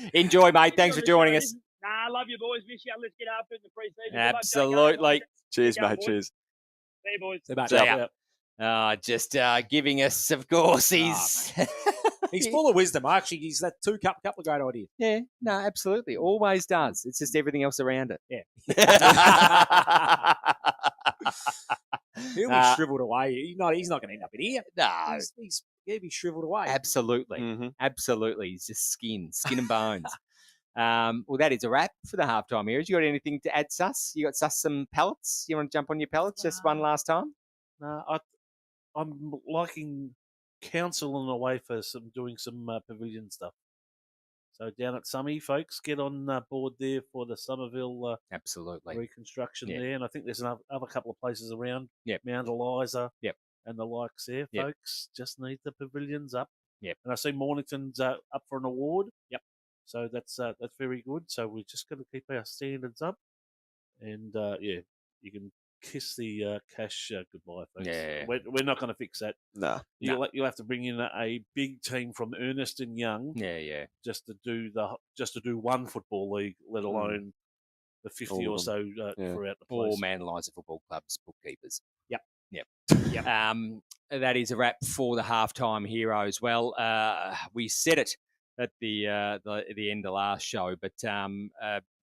[SPEAKER 7] it.
[SPEAKER 2] Enjoy, mate. Thanks for joining us.
[SPEAKER 7] I love you, boys. Miss you. Let's get after it in the pre-season.
[SPEAKER 2] Absolutely.
[SPEAKER 5] Cheers, mate. Cheers.
[SPEAKER 7] See you, boys.
[SPEAKER 2] Just giving us, of course,
[SPEAKER 3] he's full of wisdom. Actually, he's that couple of great ideas.
[SPEAKER 2] Yeah, no, absolutely. Always does. It's just everything else around it.
[SPEAKER 3] Yeah. He'll be shriveled away. He's not going to end up in here.
[SPEAKER 2] No.
[SPEAKER 3] He'll be shriveled away.
[SPEAKER 2] Absolutely.
[SPEAKER 5] Mm-hmm.
[SPEAKER 2] Absolutely. He's just skin and bones. Well, that is a wrap for the halftime heroes. You got anything to add, Sus? You got Sus some pellets? You want to jump on your pellets? Just one last time?
[SPEAKER 4] No, I'm liking council in a way for doing some pavilion stuff. So down at Summy, folks, get on board there for the Somerville
[SPEAKER 2] absolutely
[SPEAKER 4] reconstruction there. And I think there's another couple of places around.
[SPEAKER 2] Yep.
[SPEAKER 4] Mount Eliza.
[SPEAKER 2] Yep.
[SPEAKER 4] And the likes there,
[SPEAKER 2] Yep.
[SPEAKER 4] folks. Just need the pavilions up.
[SPEAKER 2] Yep.
[SPEAKER 4] And I see Mornington's up for an award.
[SPEAKER 2] Yep.
[SPEAKER 4] So that's very good. So we're just going to keep our standards up. And, you can kiss the cash goodbye, folks.
[SPEAKER 2] Yeah.
[SPEAKER 4] We're not going to fix that.
[SPEAKER 5] No.
[SPEAKER 4] You'll have to bring in a big team from Ernest and Young.
[SPEAKER 2] Yeah.
[SPEAKER 4] Just to do one football league, let alone the 50 or so throughout the place.
[SPEAKER 2] 4-man Liza Football Club's bookkeepers.
[SPEAKER 3] Yep.
[SPEAKER 2] That is a wrap for the halftime heroes. Well, we said it at the end of last show, but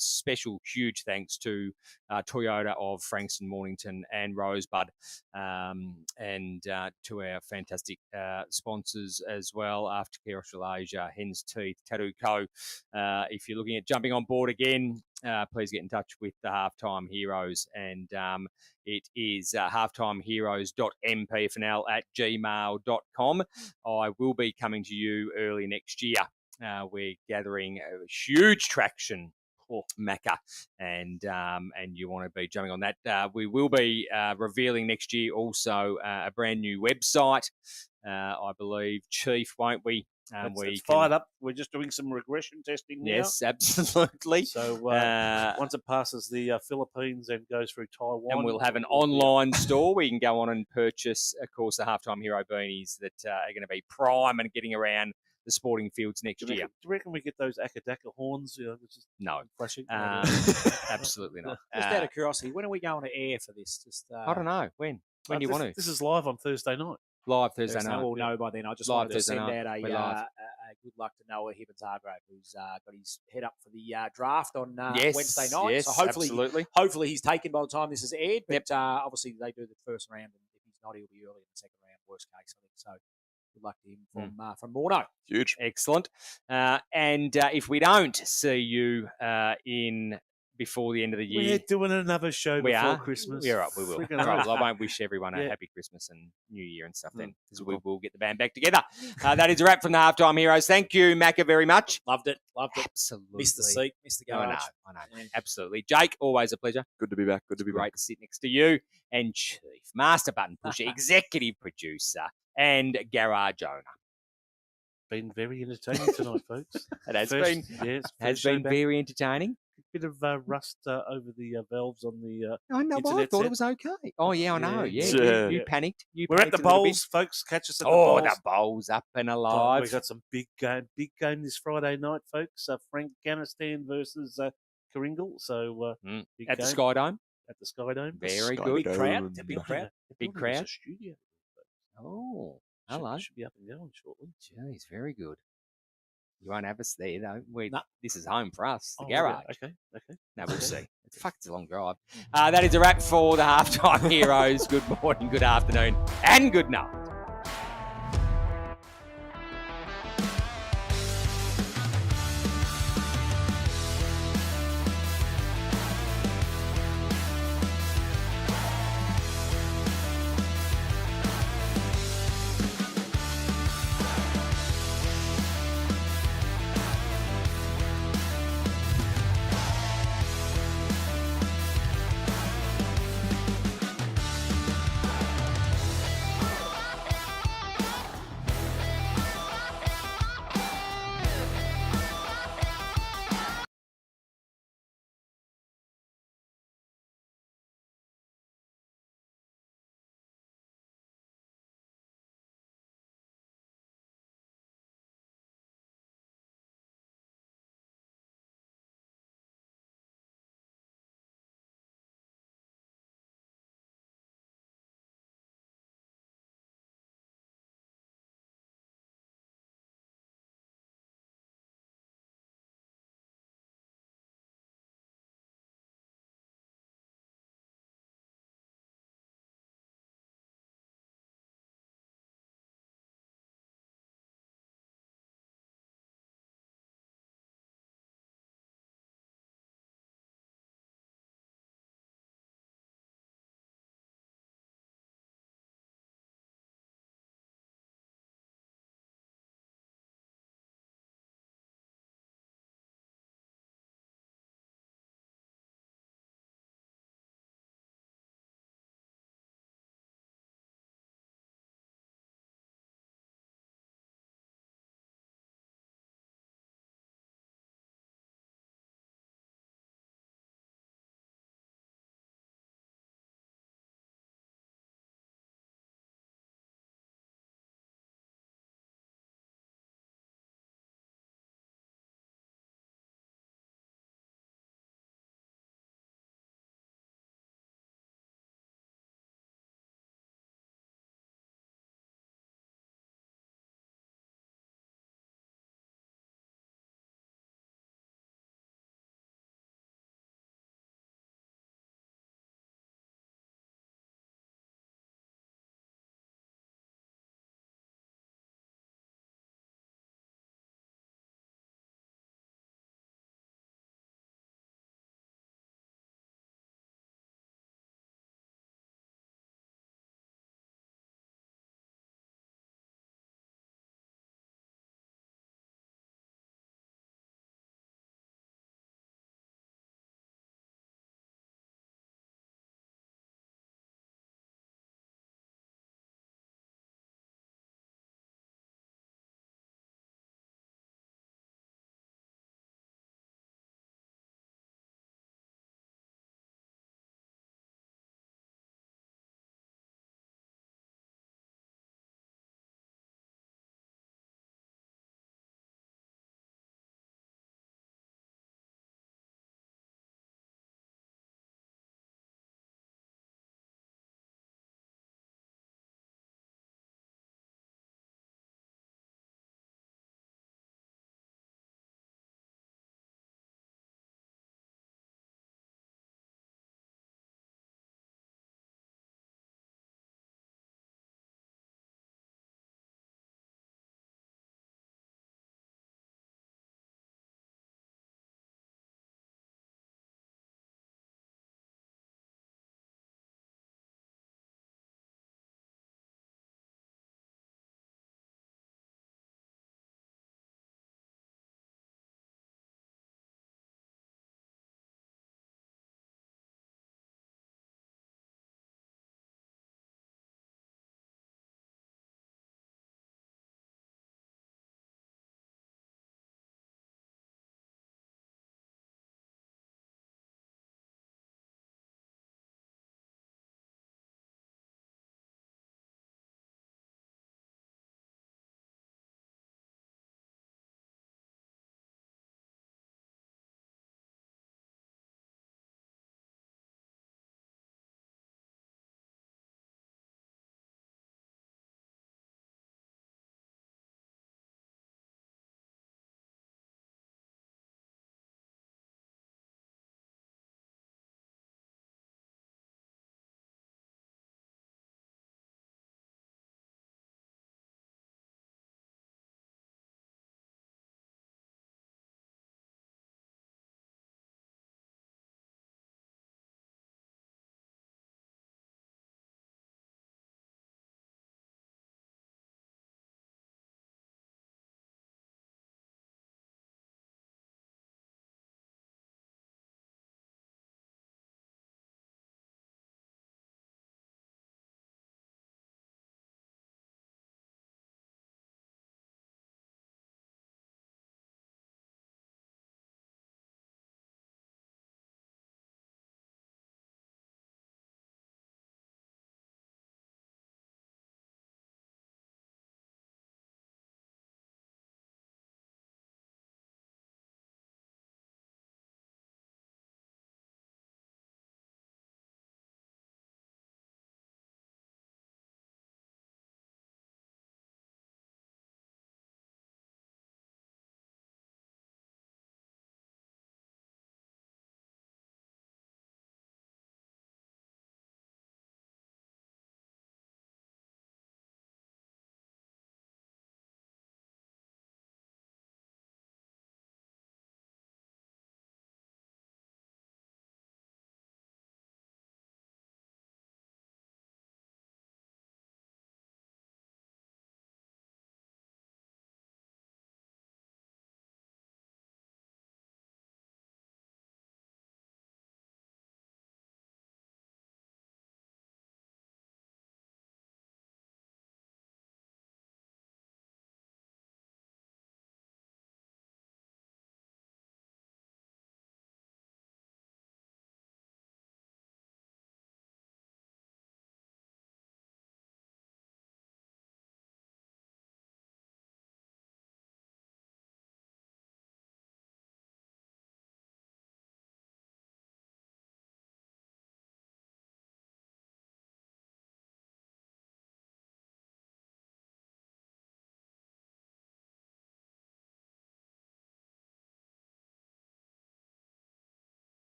[SPEAKER 2] special huge thanks to Toyota of Frankston, Mornington and Rosebud, and to our fantastic sponsors as well, Aftercare Australasia, Hen's Teeth, Tattoo Co. If you're looking at jumping on board again, please get in touch with the Halftime Heroes, and it is halftimeheroes.mpfnl@gmail.com. I will be coming to you early next year. We're gathering a huge traction for Macca, and you want to be jumping on that. We will be revealing next year also a brand new website, I believe, Chief, won't we?
[SPEAKER 4] It's fired up. We're just doing some regression testing now.
[SPEAKER 2] Yes, absolutely.
[SPEAKER 4] So once it passes the Philippines and goes through Taiwan,
[SPEAKER 2] and we'll have an online store where you can go on and purchase, of course, the Halftime Hero beanies that are going to be prime and getting around the sporting fields next year.
[SPEAKER 4] Do you reckon we get those Akadaka horns?
[SPEAKER 2] No.
[SPEAKER 4] Flashing?
[SPEAKER 2] Absolutely not.
[SPEAKER 3] Just out of curiosity, when are we going to air for this?
[SPEAKER 2] I don't know. When do you want to?
[SPEAKER 4] This is live on Thursday night.
[SPEAKER 2] Live Thursday night.
[SPEAKER 3] We'll know by then. I just wanted to send out a good luck to Noah Hibbins-Hargrave, who's got his head up for the draft on Wednesday night.
[SPEAKER 2] Yes,
[SPEAKER 3] so hopefully he's taken by the time this is aired. But obviously they do the first round, and if he's not, he'll be early in the second round, worst case, I think. So good luck to him from Morno.
[SPEAKER 5] Huge.
[SPEAKER 2] Excellent. And if we don't see you before the end of the year,
[SPEAKER 4] we're doing another show before Christmas.
[SPEAKER 2] We're up. We will. I won't wish everyone a happy Christmas and New Year and stuff then, because we will get the band back together. That is a wrap from the Halftime Heroes. Thank you, Macca, very much.
[SPEAKER 3] Loved it.
[SPEAKER 2] Absolutely.
[SPEAKER 3] Missed the seat. Missed the garage.
[SPEAKER 2] I know. Yeah. Absolutely. Jake, always a pleasure.
[SPEAKER 5] Good to be back.
[SPEAKER 2] Great to sit next to you. And Chief, Master Button Pusher, Executive Producer, and Garage Owner.
[SPEAKER 4] Been very entertaining tonight, folks.
[SPEAKER 2] It has been.
[SPEAKER 4] Yes,
[SPEAKER 2] has been very entertaining.
[SPEAKER 4] Bit of rust over the valves on the
[SPEAKER 2] I know, I thought it was okay. Oh, yeah, I know.
[SPEAKER 5] Yeah.
[SPEAKER 2] You panicked.
[SPEAKER 4] We're at the bowls, folks. Catch us at the bowls.
[SPEAKER 2] Oh, the bowls up and alive.
[SPEAKER 4] We've got some big game this Friday night, folks. Frank Afghanistan versus Karingal. So big
[SPEAKER 2] at
[SPEAKER 4] game.
[SPEAKER 2] the Sky Dome.
[SPEAKER 4] At the Sky Dome.
[SPEAKER 2] Very
[SPEAKER 5] Sky
[SPEAKER 2] good.
[SPEAKER 5] Dome.
[SPEAKER 3] Big crowd.
[SPEAKER 2] Big crowd.
[SPEAKER 4] Studio.
[SPEAKER 2] Oh, hello.
[SPEAKER 4] Should be up and going shortly.
[SPEAKER 2] Jeez, very good. You won't have us there, though.
[SPEAKER 4] No.
[SPEAKER 2] This is home for us, the
[SPEAKER 4] Oh,
[SPEAKER 2] garage.
[SPEAKER 4] Okay.
[SPEAKER 2] No, we'll see. It's a long drive. That is a wrap for the Halftime Heroes. Good morning, good afternoon, and good night.